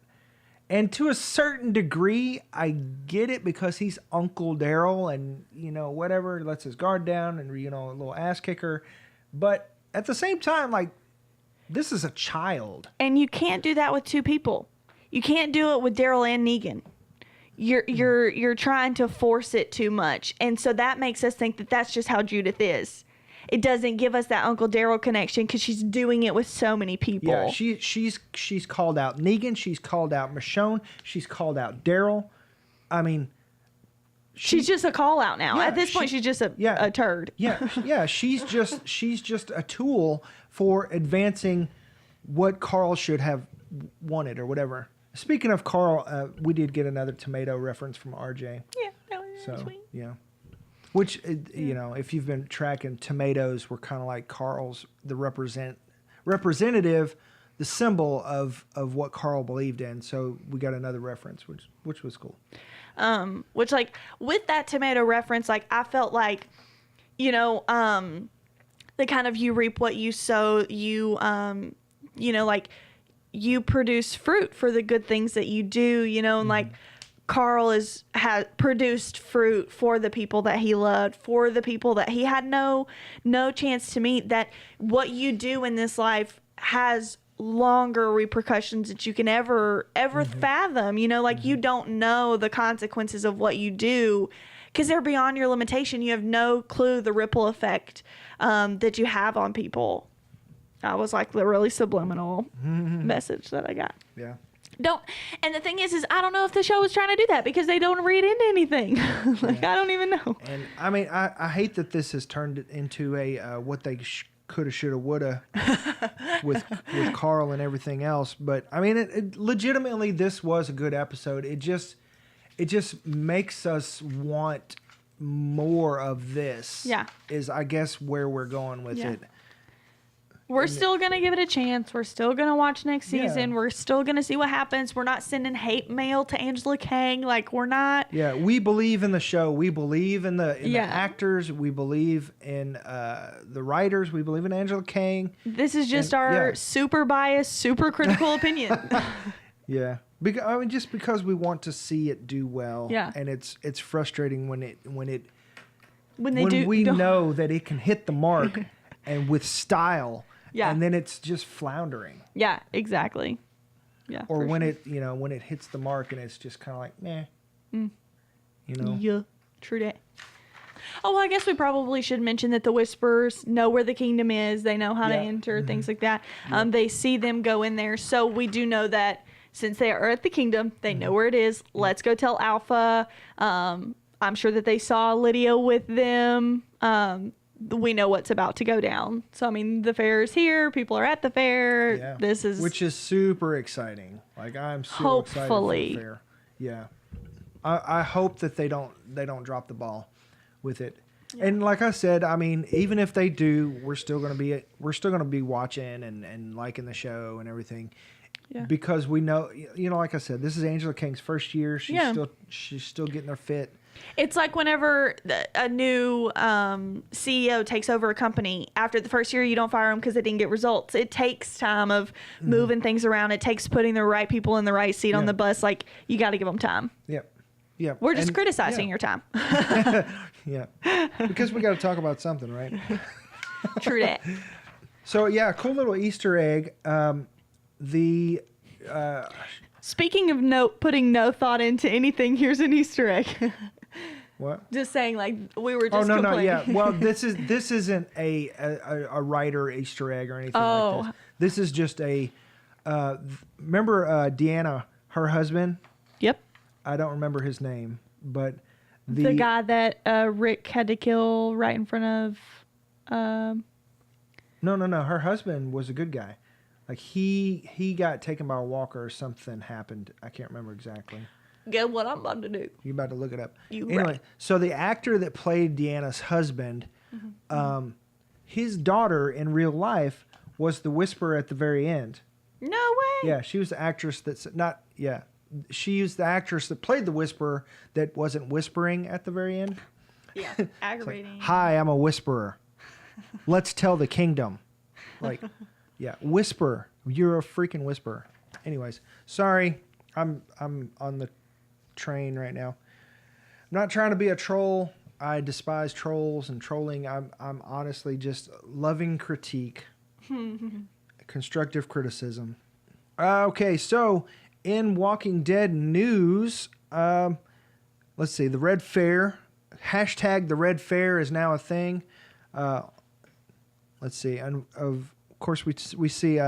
[SPEAKER 1] And to a certain degree, I get it because he's Uncle Daryl and, whatever, lets his guard down and, a little ass kicker. But at the same time, like, this is a child.
[SPEAKER 2] And you can't do that with two people. You can't do it with Daryl and Negan. You're trying to force it too much. And so that makes us think that that's just how Judith is. It doesn't give us that Uncle Daryl connection because she's doing it with so many people.
[SPEAKER 1] Yeah, she's called out Negan. She's called out Michonne. She's called out Daryl. I mean,
[SPEAKER 2] she's just a call out now.
[SPEAKER 1] Yeah,
[SPEAKER 2] At this point, she's just a turd.
[SPEAKER 1] Yeah. She's just a tool for advancing what Carl should have wanted or whatever. Speaking of Carl, we did get another tomato reference from RJ.
[SPEAKER 2] Yeah, that was
[SPEAKER 1] So
[SPEAKER 2] sweet.
[SPEAKER 1] yeah. Which, if you've been tracking, tomatoes were kind of like Carl's, the representative, the symbol of what Carl believed in. So we got another reference, which was cool.
[SPEAKER 2] Which, like, with that tomato reference, like, I felt like, the kind of you reap what you sow, like, you produce fruit for the good things that you do, and like, Carl has produced fruit for the people that he loved, for the people that he had no chance to meet. That what you do in this life has longer repercussions that you can ever fathom. You know, like you don't know the consequences of what you do because they're beyond your limitation. You have no clue the ripple effect that you have on people. That was like the really subliminal message that I got.
[SPEAKER 1] Yeah.
[SPEAKER 2] And the thing is I don't know if the show was trying to do that because they don't read into anything. Like, I don't even know.
[SPEAKER 1] And I mean, I hate that this has turned it into a what they coulda, shoulda, woulda with Carl and everything else. But I mean, it legitimately, this was a good episode. It just makes us want more of this.
[SPEAKER 2] Yeah,
[SPEAKER 1] is I guess where we're going with it.
[SPEAKER 2] We're still going to give it a chance. We're still going to watch next season.
[SPEAKER 1] Yeah.
[SPEAKER 2] We're still going to see what happens. We're not sending hate mail to Angela Kang. Like, we're not.
[SPEAKER 1] Yeah, we believe in the show. We believe in the actors. We believe in the writers. We believe in Angela Kang.
[SPEAKER 2] This is just our super biased, super critical opinion.
[SPEAKER 1] Yeah. Just because we want to see it do well.
[SPEAKER 2] Yeah.
[SPEAKER 1] And it's frustrating when
[SPEAKER 2] we
[SPEAKER 1] know that it can hit the mark and with style.
[SPEAKER 2] Yeah.
[SPEAKER 1] And then it's just floundering.
[SPEAKER 2] Yeah, exactly. Yeah.
[SPEAKER 1] Or when it hits the mark and it's just kind of like, meh. You know?
[SPEAKER 2] Yeah. True that. Oh, well, I guess we probably should mention that the Whisperers know where the kingdom is. They know how to enter, things like that. They see them go in there. So we do know that since they are at the kingdom, they know where it is. Let's go tell Alpha. I'm sure that they saw Lydia with them. We know what's about to go down. So, I mean, the fair is here. People are at the fair.
[SPEAKER 1] Yeah. Which is super exciting. Like, I'm so excited for the fair. Yeah. I hope that they don't drop the ball with it. Yeah. And like I said, I mean, even if they do, we're still going to be watching and liking the show and everything. Yeah. Because we know, like I said, this is Angela Kang's first year. She's still getting her fit.
[SPEAKER 2] It's like whenever a new CEO takes over a company, after the first year, you don't fire them because they didn't get results. It takes time of moving things around. It takes putting the right people in the right seat on the bus. Like, you got to give them time.
[SPEAKER 1] Yep. Yeah.
[SPEAKER 2] We're just criticizing your time.
[SPEAKER 1] Yeah. Because we got to talk about something, right?
[SPEAKER 2] True that.
[SPEAKER 1] So, yeah, cool little Easter egg.
[SPEAKER 2] Speaking of putting no thought into anything, here's an Easter egg.
[SPEAKER 1] What?
[SPEAKER 2] Just saying, like, we were just complaining.
[SPEAKER 1] No, yeah. Well, this isn't a writer Easter egg or anything like this. This is just remember Deanna, her husband?
[SPEAKER 2] Yep.
[SPEAKER 1] I don't remember his name, but
[SPEAKER 2] the guy that Rick had to kill right in front of...
[SPEAKER 1] No. Her husband was a good guy. Like, he got taken by a walker or something happened. I can't remember exactly.
[SPEAKER 2] Get what I'm about to do.
[SPEAKER 1] You're about to look it up.
[SPEAKER 2] Anyway, right.
[SPEAKER 1] So the actor that played Deanna's husband, his daughter in real life was the Whisperer at the very end.
[SPEAKER 2] No way.
[SPEAKER 1] Yeah, she was the actress she was the actress that played the Whisperer that wasn't whispering at the very end.
[SPEAKER 2] Yeah, aggravating.
[SPEAKER 1] Like, hi, I'm a Whisperer. Let's tell the kingdom. Like, yeah, Whisper. You're a freaking Whisperer. Anyways, sorry, I'm on the train right now. I'm not trying to be a troll. I despise trolls and trolling. I'm honestly just loving critique, constructive criticism. Okay, so in Walking Dead news, let's see, the Red Fair, hashtag the Red Fair is now a thing. Let's see, and of course we see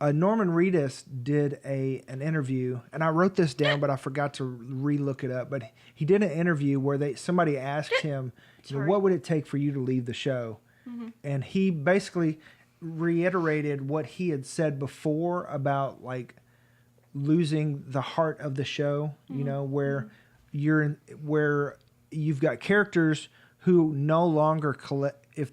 [SPEAKER 1] Norman Reedus did an interview, and I wrote this down, but I forgot to re-look it up. But he did an interview where somebody asked him, what would it take for you to leave the show? Mm-hmm. And he basically reiterated what he had said before about like losing the heart of the show. You know, where where you've got characters who no longer if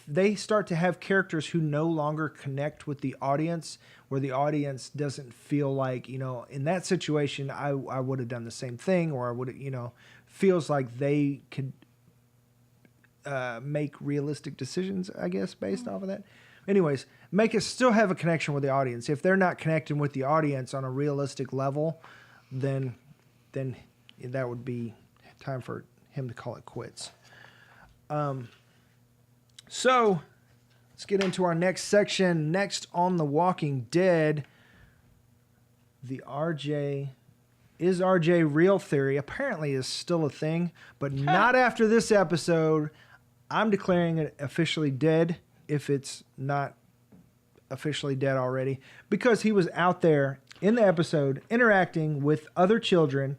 [SPEAKER 1] they start to have characters who no longer connect with the audience, where the audience doesn't feel like, in that situation, I would have done the same thing, or I would, feels like they could make realistic decisions, I guess, based off of that. Anyways, make it still have a connection with the audience. If they're not connecting with the audience on a realistic level, then then that would be time for him to call it quits. So let's get into our next section. Next on The Walking Dead, the is RJ real theory apparently is still a thing, but not after this episode. I'm declaring it officially dead if it's not officially dead already, because he was out there in the episode interacting with other children.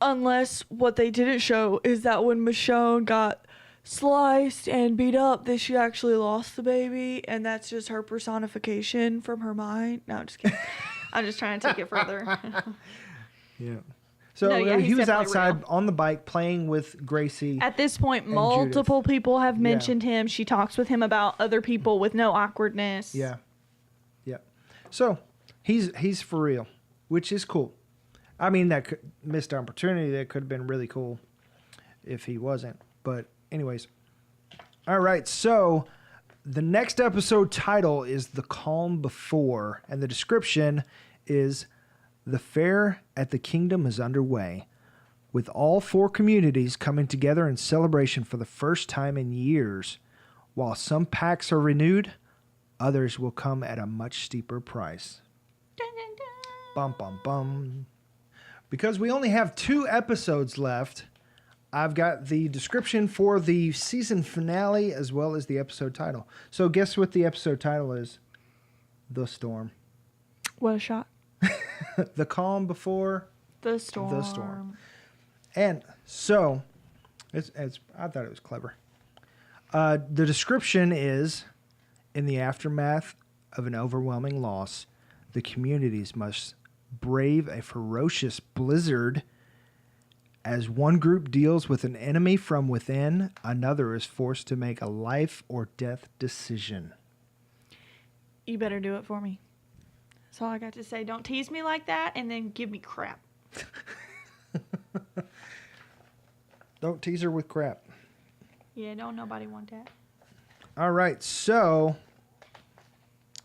[SPEAKER 2] Unless what they didn't show is that when Michonne got sliced and beat up, that she actually lost the baby, and that's just her personification from her mind. No, I'm just kidding. I'm just trying to take it further.
[SPEAKER 1] Yeah. So
[SPEAKER 2] No, yeah,
[SPEAKER 1] he
[SPEAKER 2] he's
[SPEAKER 1] was
[SPEAKER 2] definitely
[SPEAKER 1] outside
[SPEAKER 2] real.
[SPEAKER 1] on the bike playing with Gracie.
[SPEAKER 2] At this point,
[SPEAKER 1] and
[SPEAKER 2] multiple
[SPEAKER 1] Judith.
[SPEAKER 2] people have mentioned him. She talks with him about other people with no awkwardness.
[SPEAKER 1] Yeah. Yeah. So he's for real, which is cool. I mean, that missed opportunity, that could have been really cool if he wasn't. But anyways. All right. So the next episode title is The Calm Before, and the description is: the fair at the kingdom is underway, with all 4 communities coming together in celebration for the first time in years. While some packs are renewed, others will come at a much steeper price.
[SPEAKER 2] Dun, dun, dun.
[SPEAKER 1] Bum, bum, bum. Because we only have 2 episodes left, I've got the description for the season finale as well as the episode title. So guess what the episode title is? The Storm.
[SPEAKER 2] What a shot.
[SPEAKER 1] The Calm Before
[SPEAKER 2] The storm.
[SPEAKER 1] The Storm. And so, I thought it was clever. The description is: in the aftermath of an overwhelming loss, the communities must brave a ferocious blizzard. As one group deals with an enemy from within, another is forced to make a life or death decision.
[SPEAKER 2] You better do it for me. That's all I got to say. Don't tease me like that and then give me crap.
[SPEAKER 1] Don't tease her with crap.
[SPEAKER 2] Yeah, don't nobody want that.
[SPEAKER 1] All right, so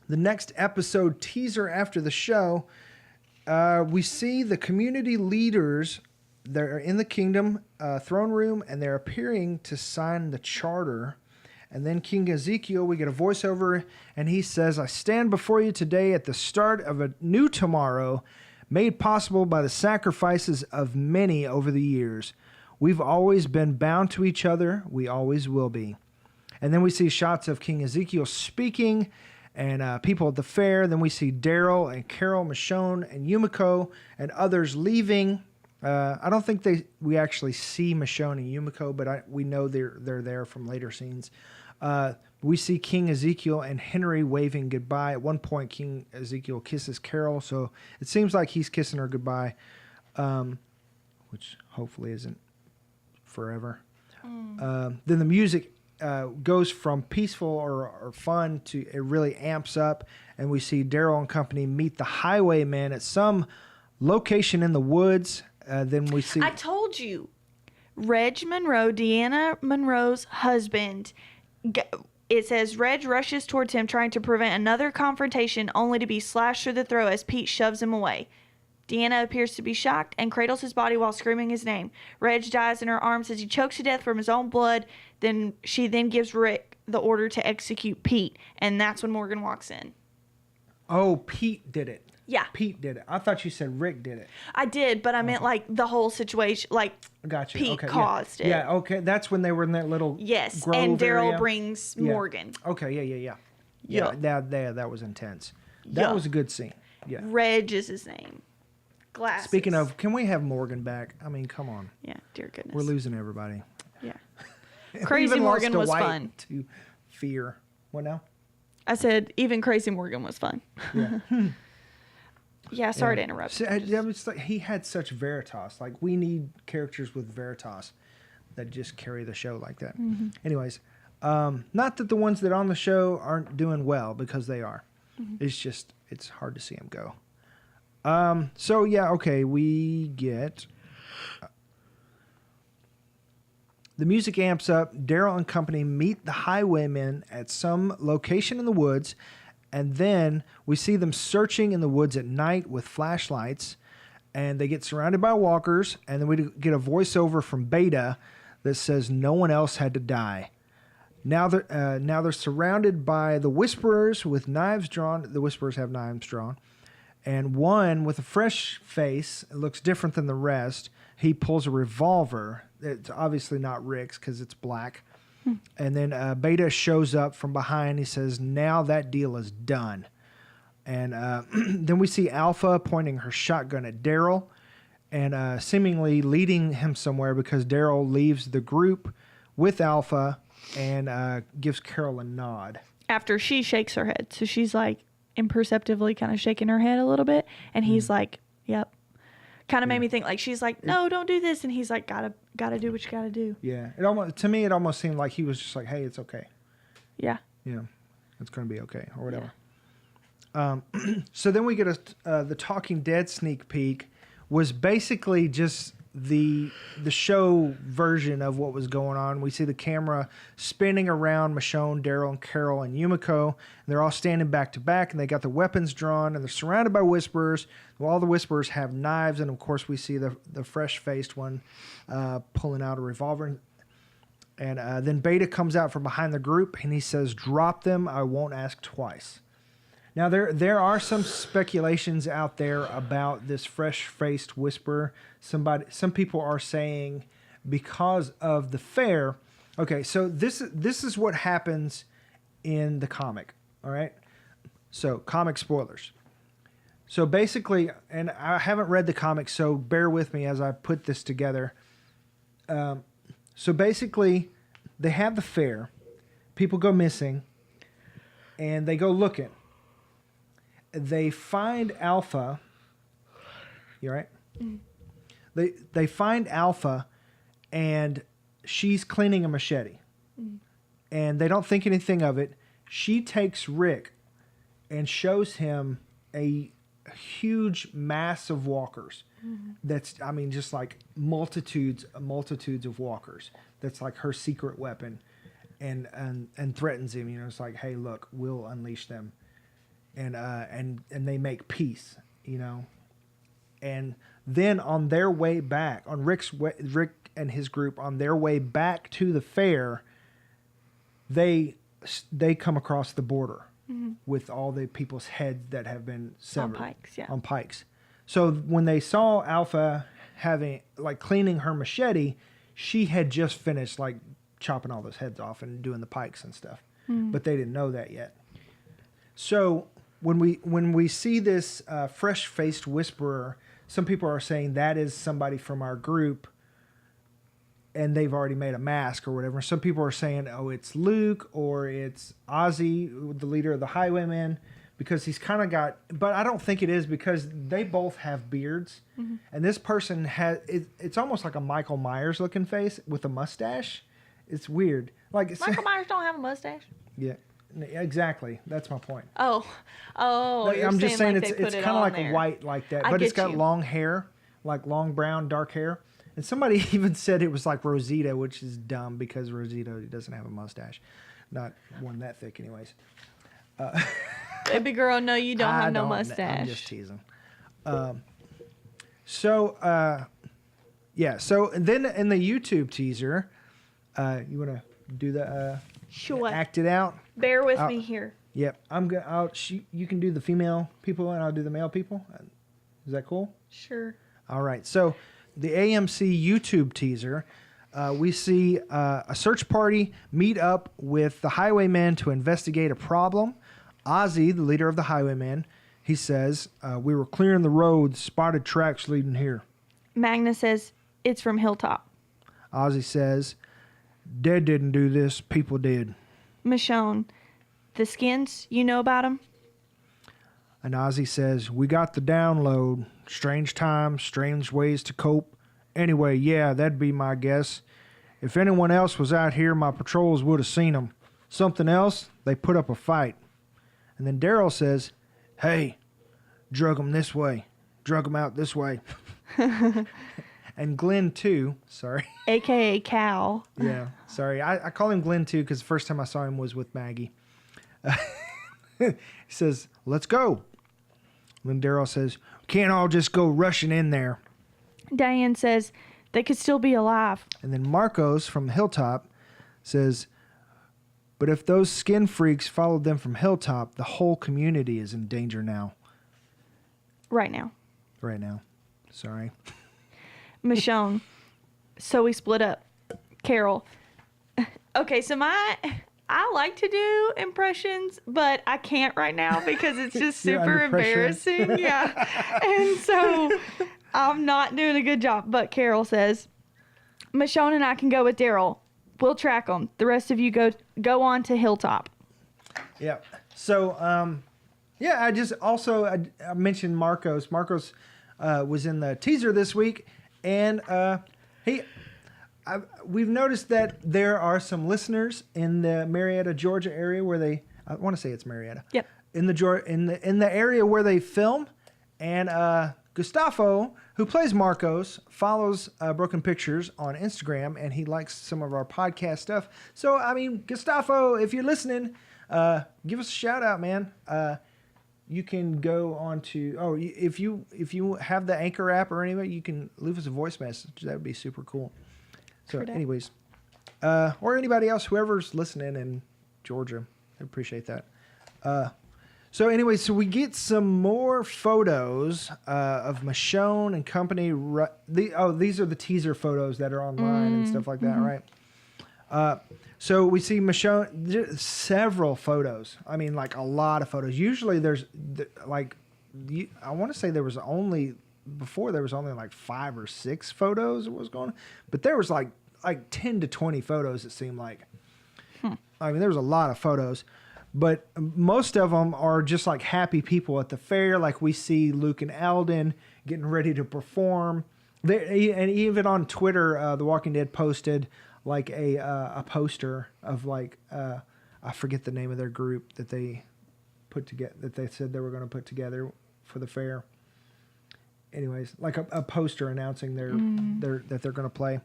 [SPEAKER 1] the next episode teaser after the show, we see the community leaders. They're in the kingdom throne room, and they're appearing to sign the charter. And then King Ezekiel, we get a voiceover, and he says, "I stand before you today at the start of a new tomorrow, made possible by the sacrifices of many over the years. We've always been bound to each other. We always will be." And then we see shots of King Ezekiel speaking and people at the fair. Then we see Daryl and Carol, Michonne, and Yumiko and others leaving. I don't think we actually see Michonne and Yumiko, but we know they're there from later scenes. We see King Ezekiel and Henry waving goodbye. At one point, King Ezekiel kisses Carol, so it seems like he's kissing her goodbye, which hopefully isn't forever. Then the music goes from peaceful or fun to it really amps up, and we see Daryl and company meet the Highwaymen at some location in the woods. Then we see...
[SPEAKER 2] I told you. Reg Monroe, Deanna Monroe's husband. It says Reg rushes towards him trying to prevent another confrontation only to be slashed through the throat as Pete shoves him away. Deanna appears to be shocked and cradles his body while screaming his name. Reg dies in her arms as he chokes to death from his own blood. She then gives Rick the order to execute Pete, and that's when Morgan walks in.
[SPEAKER 1] Oh, Pete did it.
[SPEAKER 2] Yeah.
[SPEAKER 1] Pete did it. I thought you said Rick did it.
[SPEAKER 2] I did, but I meant like the whole situation, like
[SPEAKER 1] Gotcha.
[SPEAKER 2] Pete
[SPEAKER 1] Okay,
[SPEAKER 2] caused it.
[SPEAKER 1] Yeah, okay. That's when they were in that little
[SPEAKER 2] Yes,
[SPEAKER 1] grove
[SPEAKER 2] and Daryl
[SPEAKER 1] area.
[SPEAKER 2] brings
[SPEAKER 1] Yeah.
[SPEAKER 2] Morgan.
[SPEAKER 1] Okay, yeah. That was intense. That
[SPEAKER 2] Yeah.
[SPEAKER 1] was a good scene. Yeah.
[SPEAKER 2] Reg is his name. Glasses.
[SPEAKER 1] Speaking of, can we have Morgan back? I mean, come on.
[SPEAKER 2] Yeah, dear goodness.
[SPEAKER 1] We're losing everybody.
[SPEAKER 2] Yeah.
[SPEAKER 1] We
[SPEAKER 2] Crazy
[SPEAKER 1] even
[SPEAKER 2] Morgan
[SPEAKER 1] lost a
[SPEAKER 2] was
[SPEAKER 1] White
[SPEAKER 2] fun.
[SPEAKER 1] To fear. What now?
[SPEAKER 2] I said even Crazy Morgan was fun.
[SPEAKER 1] Yeah.
[SPEAKER 2] Yeah, sorry to interrupt.
[SPEAKER 1] So, it's like he had such Veritas. Like, we need characters with Veritas that just carry the show like that.
[SPEAKER 2] Mm-hmm.
[SPEAKER 1] Anyways, not that the ones that are on the show aren't doing well, because they are.
[SPEAKER 2] Mm-hmm.
[SPEAKER 1] It's just, it's hard to see them go. So, yeah, okay, we get... The music amps up. Daryl and company meet the Highwaymen at some location in the woods, and then we see them searching in the woods at night with flashlights. and they get surrounded by walkers, and then we get a voiceover from Beta that says no one else had to die. Now they're surrounded by the Whisperers with knives drawn. The Whisperers have knives drawn. And one with a fresh face, it looks different than the rest. He pulls a revolver. It's obviously not Rick's because it's black. And then Beta shows up from behind. He says, now that deal is done. And then we see Alpha pointing her shotgun at Daryl and seemingly leading him somewhere because Daryl leaves the group with Alpha and gives Carol a nod.
[SPEAKER 2] After she shakes her head. So she's like imperceptibly kind of shaking her head a little bit. And he's like, yep. Kind of made me think like, she's like, no, don't do this. And he's like, gotta do what you gotta do.
[SPEAKER 1] Yeah. To me, it almost seemed like he was just like, hey, it's okay.
[SPEAKER 2] Yeah.
[SPEAKER 1] Yeah. It's going to be okay or whatever. Yeah. So then we get the Talking Dead sneak peek was basically just the show version of what was going on. We see the camera spinning around Michonne, Daryl, and Carol, and Yumiko. And they're all standing back to back, and they got the weapons drawn, and they're surrounded by Whisperers. Well, all the Whisperers have knives, and of course we see the fresh-faced one pulling out a revolver. And then Beta comes out from behind the group, and he says, drop them, I won't ask twice. Now, there are some speculations out there about this fresh-faced Whisperer. Some people are saying because of the fair. Okay, so this is what happens in the comic, all right? So, comic spoilers. So, basically, and I haven't read the comic, so bear with me as I put this together. So, basically, they have the fair. People go missing, and they go looking. They find Alpha. You all right? Mm. They find Alpha, and she's cleaning a machete. Mm. And they don't think anything of it. She takes Rick and shows him a huge mass of walkers. Mm-hmm. That's, I mean, just like multitudes of walkers. That's like her secret weapon, and threatens him. You know, it's like, hey, look, we'll unleash them. And they make peace, you know, and then on their way back, on Rick and his group on their way back to the fair, they come across the border with all the people's heads that have been severed on pikes. So when they saw Alpha cleaning her machete, she had just finished like chopping all those heads off and doing the pikes and stuff, but they didn't know that yet. So when we see this fresh-faced Whisperer, some people are saying that is somebody from our group, and they've already made a mask or whatever. Some people are saying, oh, it's Luke or it's Ozzy, the leader of the Highwaymen, because he's kind of got... But I don't think it is because they both have beards, and this person has... It's almost like a Michael Myers-looking face with a mustache. It's weird. Like
[SPEAKER 2] Michael Myers don't have a mustache?
[SPEAKER 1] Yeah. Exactly. That's my point.
[SPEAKER 2] Oh.
[SPEAKER 1] I'm just saying it's kind of like a white like that, but it's got long hair, like long brown, dark hair. And somebody even said it was like Rosita, which is dumb because Rosita doesn't have a mustache, not one that thick, anyways.
[SPEAKER 2] Baby girl, no, you don't have no mustache.
[SPEAKER 1] I'm just teasing. So then in the YouTube teaser, you want to do the
[SPEAKER 2] sure.
[SPEAKER 1] Act it out.
[SPEAKER 2] Bear with me here.
[SPEAKER 1] Yep, you can do the female people and I'll do the male people. Is that cool?
[SPEAKER 2] Sure.
[SPEAKER 1] All right. So the AMC YouTube teaser, we see a search party meet up with the Highwaymen to investigate a problem. Ozzy, the leader of the Highwaymen, he says, we were clearing the roads, spotted tracks leading here.
[SPEAKER 2] Magnus says, it's from Hilltop.
[SPEAKER 1] Ozzy says, Dead didn't do this, people did.
[SPEAKER 2] Michonne, the skins, you know about them?
[SPEAKER 1] And Ozzy says, we got the download. Strange times, strange ways to cope. Anyway, yeah, that'd be my guess. If anyone else was out here, my patrols would have seen them. Something else, they put up a fight. And then Daryl says, hey, drug them this way. Drug them out this way. And Glenn, too. Sorry.
[SPEAKER 2] A.K.A. Cal.
[SPEAKER 1] Yeah, sorry. I call him Glenn, too, because the first time I saw him was with Maggie. He says, let's go. Then Daryl says, can't all just go rushing in there.
[SPEAKER 2] Diane says they could still be alive.
[SPEAKER 1] And then Marcos from Hilltop says, but if those skin freaks followed them from Hilltop, the whole community is in danger now.
[SPEAKER 2] Right now.
[SPEAKER 1] Right now. Sorry.
[SPEAKER 2] Michonne. So we split up. Carol. Okay, so I like to do impressions, but I can't right now because it's just
[SPEAKER 1] You're
[SPEAKER 2] super
[SPEAKER 1] under pressure.
[SPEAKER 2] embarrassing. Yeah. And so I'm not doing a good job. But Carol says, Michonne and I can go with Daryl. We'll track them. The rest of you go on to Hilltop.
[SPEAKER 1] Yeah. So, yeah, I just also I mentioned Marcos. Marcos was in the teaser this week, and we've noticed that there are some listeners in the Marietta, Georgia area where I want to say it's Marietta.
[SPEAKER 2] Yep.
[SPEAKER 1] In the area where they film, and Gustavo, who plays Marcos, follows Broken Pictures on Instagram, and he likes some of our podcast stuff. So, I mean, Gustavo, if you're listening, give us a shout out, man. You can go on to if you have the Anchor app or anyway, you can leave us a voice message. That would be super cool. So, anyways, or anybody else, whoever's listening in Georgia, I appreciate that. So so we get some more photos of Michonne and company. These are the teaser photos that are online and stuff like that, right? So we see Michonne, several photos. I mean, like a lot of photos. Usually there's I want to say there was only like 5 or 6 photos that was going on, but there was like 10 to 20 photos, it seemed like. I mean, there was a lot of photos. But most of them are just like happy people at the fair. Like we see Luke and Alden getting ready to perform. And even on Twitter, The Walking Dead posted like a poster of like, I forget the name of their group that they put together, that they said they were going to put together for the fair. Anyways, like a poster announcing that they're going to play.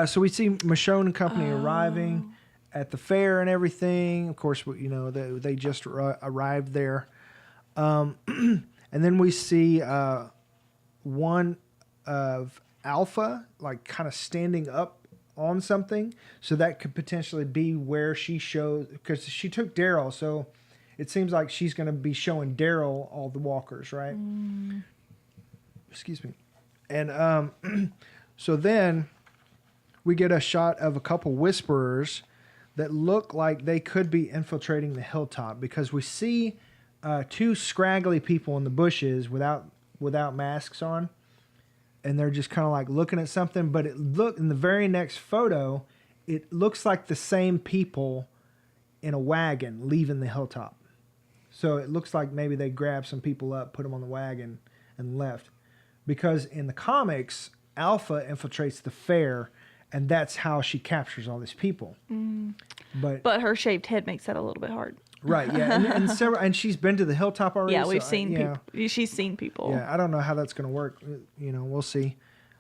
[SPEAKER 1] So we see Michonne and company arriving at the fair and everything. Of course, they just arrived there. And then we see one of Alpha, like kind of standing up on something. So that could potentially be where she shows, because she took Daryl. So it seems like she's going to be showing Daryl all the walkers, right? Excuse me. And so then we get a shot of a couple whisperers that look like they could be infiltrating the Hilltop, because we see 2 scraggly people in the bushes without masks on, and they're just kind of like looking at something. But in the very next photo, it looks like the same people in a wagon leaving the Hilltop. So it looks like maybe they grabbed some people up, put them on the wagon, and left. Because in the comics, Alpha infiltrates the fair, and that's how she captures all these people. But
[SPEAKER 2] her shaved head makes that a little bit hard.
[SPEAKER 1] Right, yeah. And she's been to the Hilltop already.
[SPEAKER 2] Yeah, we've seen people. She's seen people.
[SPEAKER 1] Yeah, I don't know how that's going to work. We'll see.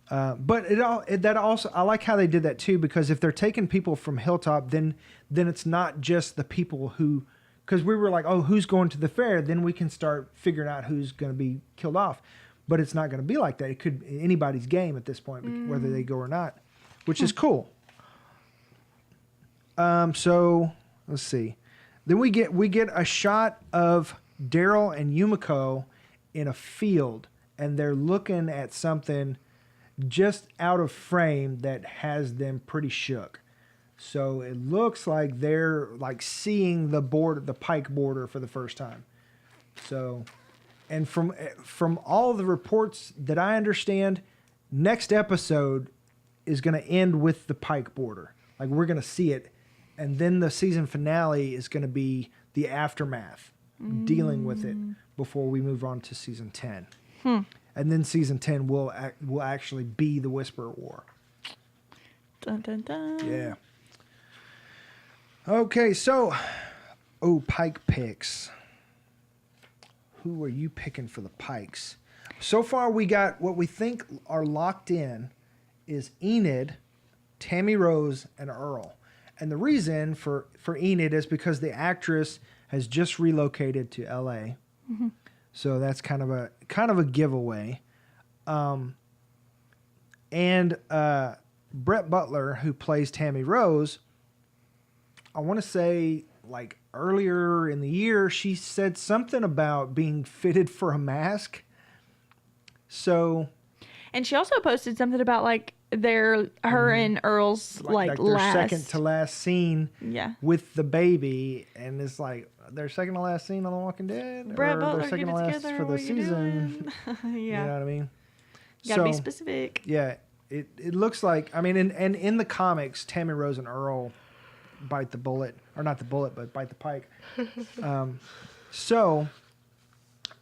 [SPEAKER 1] But I like how they did that too, because if they're taking people from Hilltop, then it's not just the people who, because we were like, oh, who's going to the fair? Then we can start figuring out who's going to be killed off. But it's not going to be like that. It could be anybody's game at this point, whether they go or not, which is cool. So let's see. Then we get a shot of Daryl and Yumiko in a field, and they're looking at something just out of frame that has them pretty shook. So it looks like they're like seeing the pike border for the first time. So, and from all the reports that I understand, next episode is going to end with the pike border. Like, we're going to see it. And then the season finale is going to be the aftermath, dealing with it before we move on to season 10. And then season 10 will actually be the Whisper War.
[SPEAKER 2] Dun, dun, dun.
[SPEAKER 1] Yeah. Okay, so, pike picks. Who are you picking for the pikes? So far, we got what we think are locked in is Enid, Tammy Rose, and Earl. And the reason for Enid is because the actress has just relocated to L.A. So that's kind of a giveaway. And Brett Butler, who plays Tammy Rose, I want to say like earlier in the year, she said something about being fitted for a mask. So,
[SPEAKER 2] and she also posted something about like her and Earl's like
[SPEAKER 1] their
[SPEAKER 2] last
[SPEAKER 1] second to last scene
[SPEAKER 2] yeah
[SPEAKER 1] with the baby, and it's like their second to last scene on The Walking Dead,
[SPEAKER 2] Brett
[SPEAKER 1] or
[SPEAKER 2] Butler,
[SPEAKER 1] their second to last
[SPEAKER 2] together,
[SPEAKER 1] for the
[SPEAKER 2] what you
[SPEAKER 1] season.
[SPEAKER 2] doing?
[SPEAKER 1] You know what I mean?
[SPEAKER 2] Gotta be specific.
[SPEAKER 1] Yeah, it looks like, I mean, and in the comics, Tammy Rose and Earl bite the bullet, or not the bullet, but bite the pike. So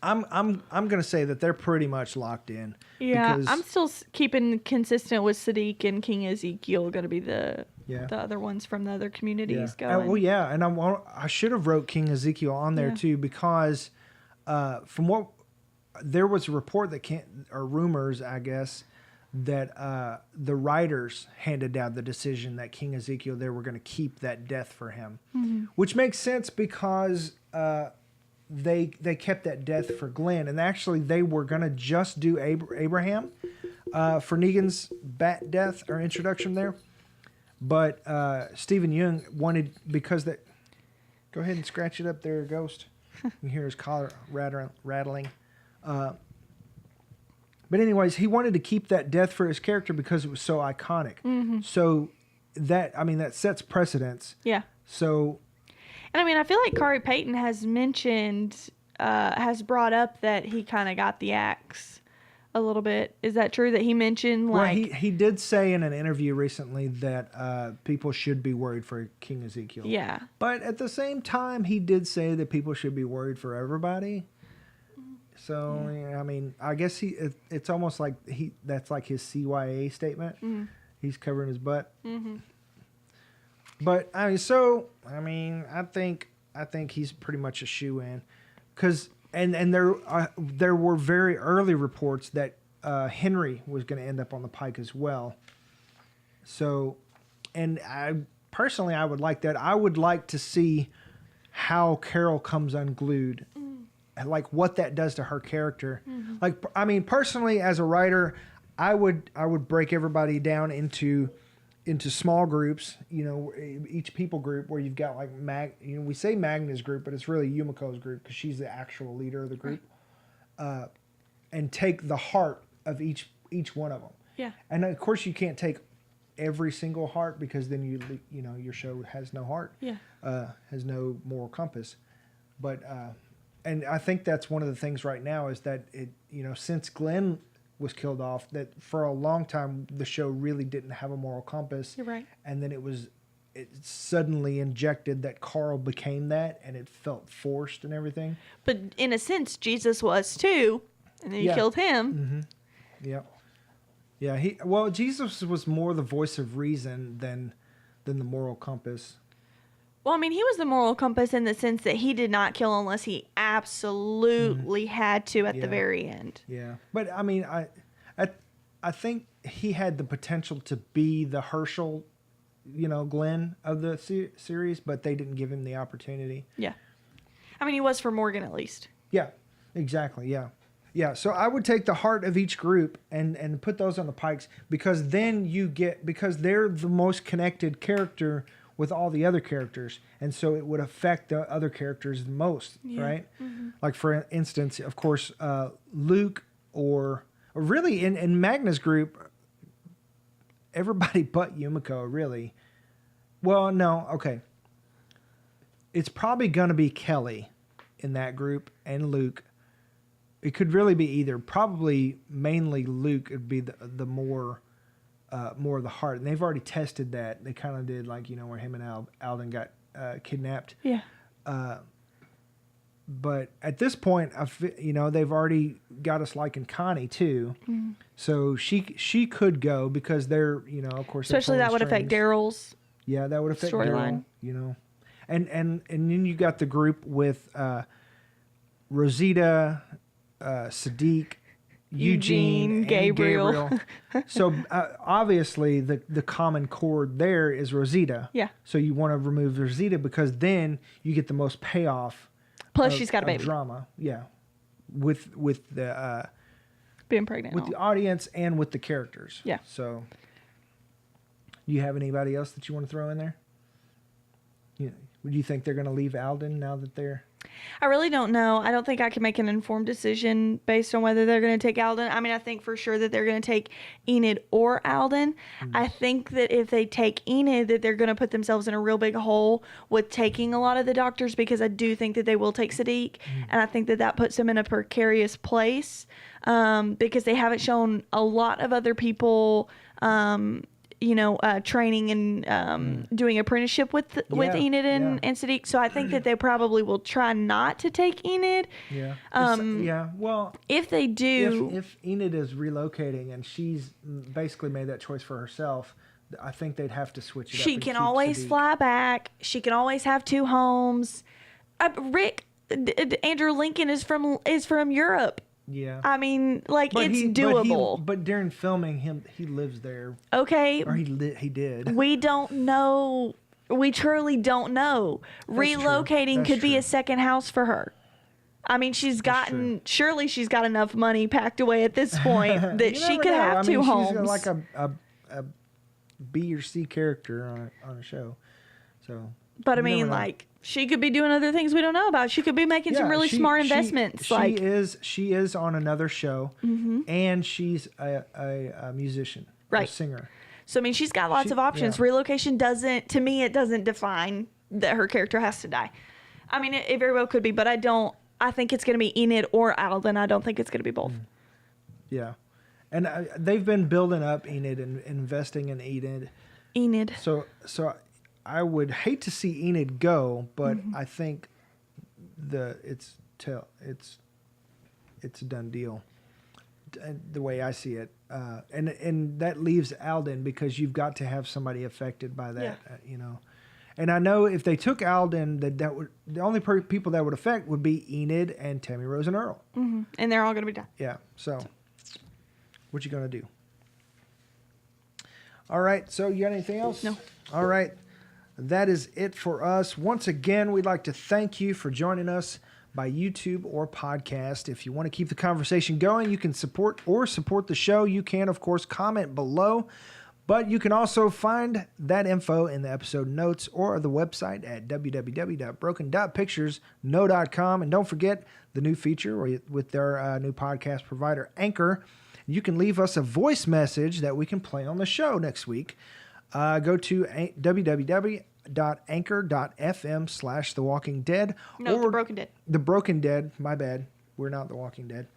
[SPEAKER 1] I'm gonna say that they're pretty much locked in.
[SPEAKER 2] Yeah,
[SPEAKER 1] because,
[SPEAKER 2] I'm still keeping consistent with Sadiq and King Ezekiel going to be the other ones from the other communities going.
[SPEAKER 1] Well, yeah, and I should have wrote King Ezekiel on there too, because from what there was a report that or rumors, I guess, that the writers handed down the decision that King Ezekiel, they were going to keep that death for him, which makes sense because they kept that death for Glenn, and actually they were going to just do Abraham for Negan's bat death or introduction there, but Stephen Young wanted, because that. Go ahead and scratch it up there, Ghost. You can hear his collar rattling. But anyways, he wanted to keep that death for his character because it was so iconic. So that sets precedence.
[SPEAKER 2] Yeah.
[SPEAKER 1] So.
[SPEAKER 2] And I mean, I feel like Kari Payton has brought up that he kind of got the axe a little bit. Is that true that he mentioned like?
[SPEAKER 1] Well, he did say in an interview recently that people should be worried for King Ezekiel.
[SPEAKER 2] Yeah.
[SPEAKER 1] But at the same time, he did say that people should be worried for everybody. So, I mean, I guess it's almost like that's like his CYA statement. He's covering his butt. But I think he's pretty much a shoo-in, because and there were very early reports that Henry was going to end up on the pike as well. So, and I personally would like that. I would like to see how Carol comes unglued. Like what that does to her character. Like, I mean, personally as a writer, I would break everybody down into small groups, each people group, where you've got like we say Magna's group, but it's really Yumiko's group because she's the actual leader of the group. And take the heart of each one of them. Yeah. And of course you can't take every single heart, because then your show has no heart. Yeah. Has no moral compass. But and I think that's one of the things right now is that since Glenn was killed off, that for a long time the show really didn't have a moral compass.
[SPEAKER 2] You're right.
[SPEAKER 1] And then it suddenly injected that Carl became that, and it felt forced and everything.
[SPEAKER 2] But in a sense, Jesus was too, and then you killed him.
[SPEAKER 1] Yeah. Jesus was more the voice of reason than the moral compass.
[SPEAKER 2] Well, I mean, he was the moral compass in the sense that he did not kill unless he absolutely had to at the very end.
[SPEAKER 1] Yeah. But, I mean, I think he had the potential to be the Herschel, Glenn of the series, but they didn't give him the opportunity. Yeah.
[SPEAKER 2] I mean, he was for Morgan at least.
[SPEAKER 1] Yeah, exactly. Yeah. Yeah, so I would take the heart of each group and put those on the pikes, because then because they're the most connected character with all the other characters, and so it would affect the other characters the most, right? Like, for instance, of course, Luke, or really in Magna's group, everybody but Yumiko, really. Well, no, okay. It's probably going to be Kelly in that group, and Luke. It could really be either. Probably mainly Luke would be the more of the heart, and they've already tested that. They kind of did, like, where him and Alden got kidnapped. Yeah. But at this point, they've already got us liking Connie too. So she could go, because they're, of course,
[SPEAKER 2] especially that would affect Daryl's.
[SPEAKER 1] Yeah, that would affect Daryl. And then you got the group with Rosita, Sadiq, Eugene, Gabriel. So obviously the common chord there is Rosita. Yeah. So you want to remove Rosita, because then you get the most payoff.
[SPEAKER 2] Plus she's got a baby.
[SPEAKER 1] Drama. Yeah. with the
[SPEAKER 2] Being pregnant.
[SPEAKER 1] with the audience and with the characters.
[SPEAKER 2] Yeah.
[SPEAKER 1] So, do you have anybody else that you want to throw in there? Would you think they're going to leave Alden now that they're?
[SPEAKER 2] I really don't know. I don't think I can make an informed decision based on whether they're going to take Alden. I mean, I think for sure that they're going to take Enid or Alden. I think that if they take Enid, that they're going to put themselves in a real big hole with taking a lot of the doctors, because I do think that they will take Sadiq, and I think that that puts them in a precarious place because they haven't shown a lot of other people training and doing apprenticeship with Enid and Sadiq. So I think that they probably will try not to take Enid.
[SPEAKER 1] Yeah. Well,
[SPEAKER 2] if they do,
[SPEAKER 1] if Enid is relocating and she's basically made that choice for herself, I think they'd have to switch it up.
[SPEAKER 2] She can always fly back. She can always have 2 homes. Andrew Lincoln is from Europe.
[SPEAKER 1] Yeah.
[SPEAKER 2] I mean, it's doable.
[SPEAKER 1] But during filming, he lives there.
[SPEAKER 2] Okay.
[SPEAKER 1] Or he did.
[SPEAKER 2] We don't know. We truly don't know. Relocating could be a second house for her. I mean, surely she's got enough money packed away at this point that she could have 2 homes.
[SPEAKER 1] She's like a B or C character on a show. So.
[SPEAKER 2] But I mean, she could be doing other things we don't know about. She could be making some really smart investments.
[SPEAKER 1] She is on another show, and she's a musician, a singer.
[SPEAKER 2] So I mean, she's got lots of options. Yeah. Relocation doesn't define that her character has to die. I mean, it very well could be, but I think it's going to be Enid or Alden. I don't think it's going to be both.
[SPEAKER 1] Yeah, and they've been building up Enid and investing in Enid. So. I would hate to see Enid go, but I think it's a done deal. The way I see it, and that leaves Alden, because you've got to have somebody affected by that, And I know if they took Alden, that would, the only people that would affect would be Enid and Tammy Rose and Earl,
[SPEAKER 2] and they're all going to be done.
[SPEAKER 1] Yeah. So, what you gonna do? All right. So you got anything else?
[SPEAKER 2] No.
[SPEAKER 1] All right. That is it for us. Once again, we'd like to thank you for joining us by YouTube or podcast. If you want to keep the conversation going, you can support the show. You can, of course, comment below, but you can also find that info in the episode notes or the website at www.broken.picturesno.com. And don't forget the new feature with their new podcast provider, Anchor. You can leave us a voice message that we can play on the show next week. Go to www.anchor.fm/The Walking Dead.
[SPEAKER 2] No, The Broken Dead.
[SPEAKER 1] The Broken Dead. My bad. We're not The Walking Dead.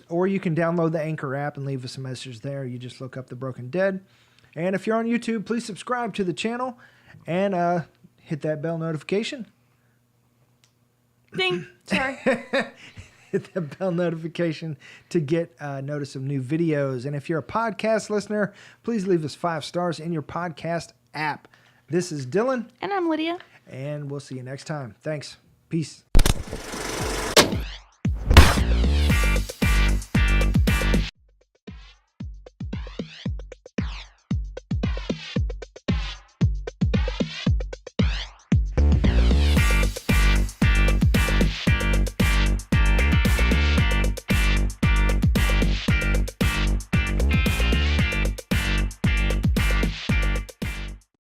[SPEAKER 1] Or you can download the Anchor app and leave us a message there. You just look up The Broken Dead. And if you're on YouTube, please subscribe to the channel and hit that bell notification.
[SPEAKER 2] Ding. Sorry.
[SPEAKER 1] Hit that bell notification to get notice of new videos. And if you're a podcast listener, please leave us 5 stars in your podcast app. This is Dylan.
[SPEAKER 2] And I'm Lydia.
[SPEAKER 1] And we'll see you next time. Thanks. Peace.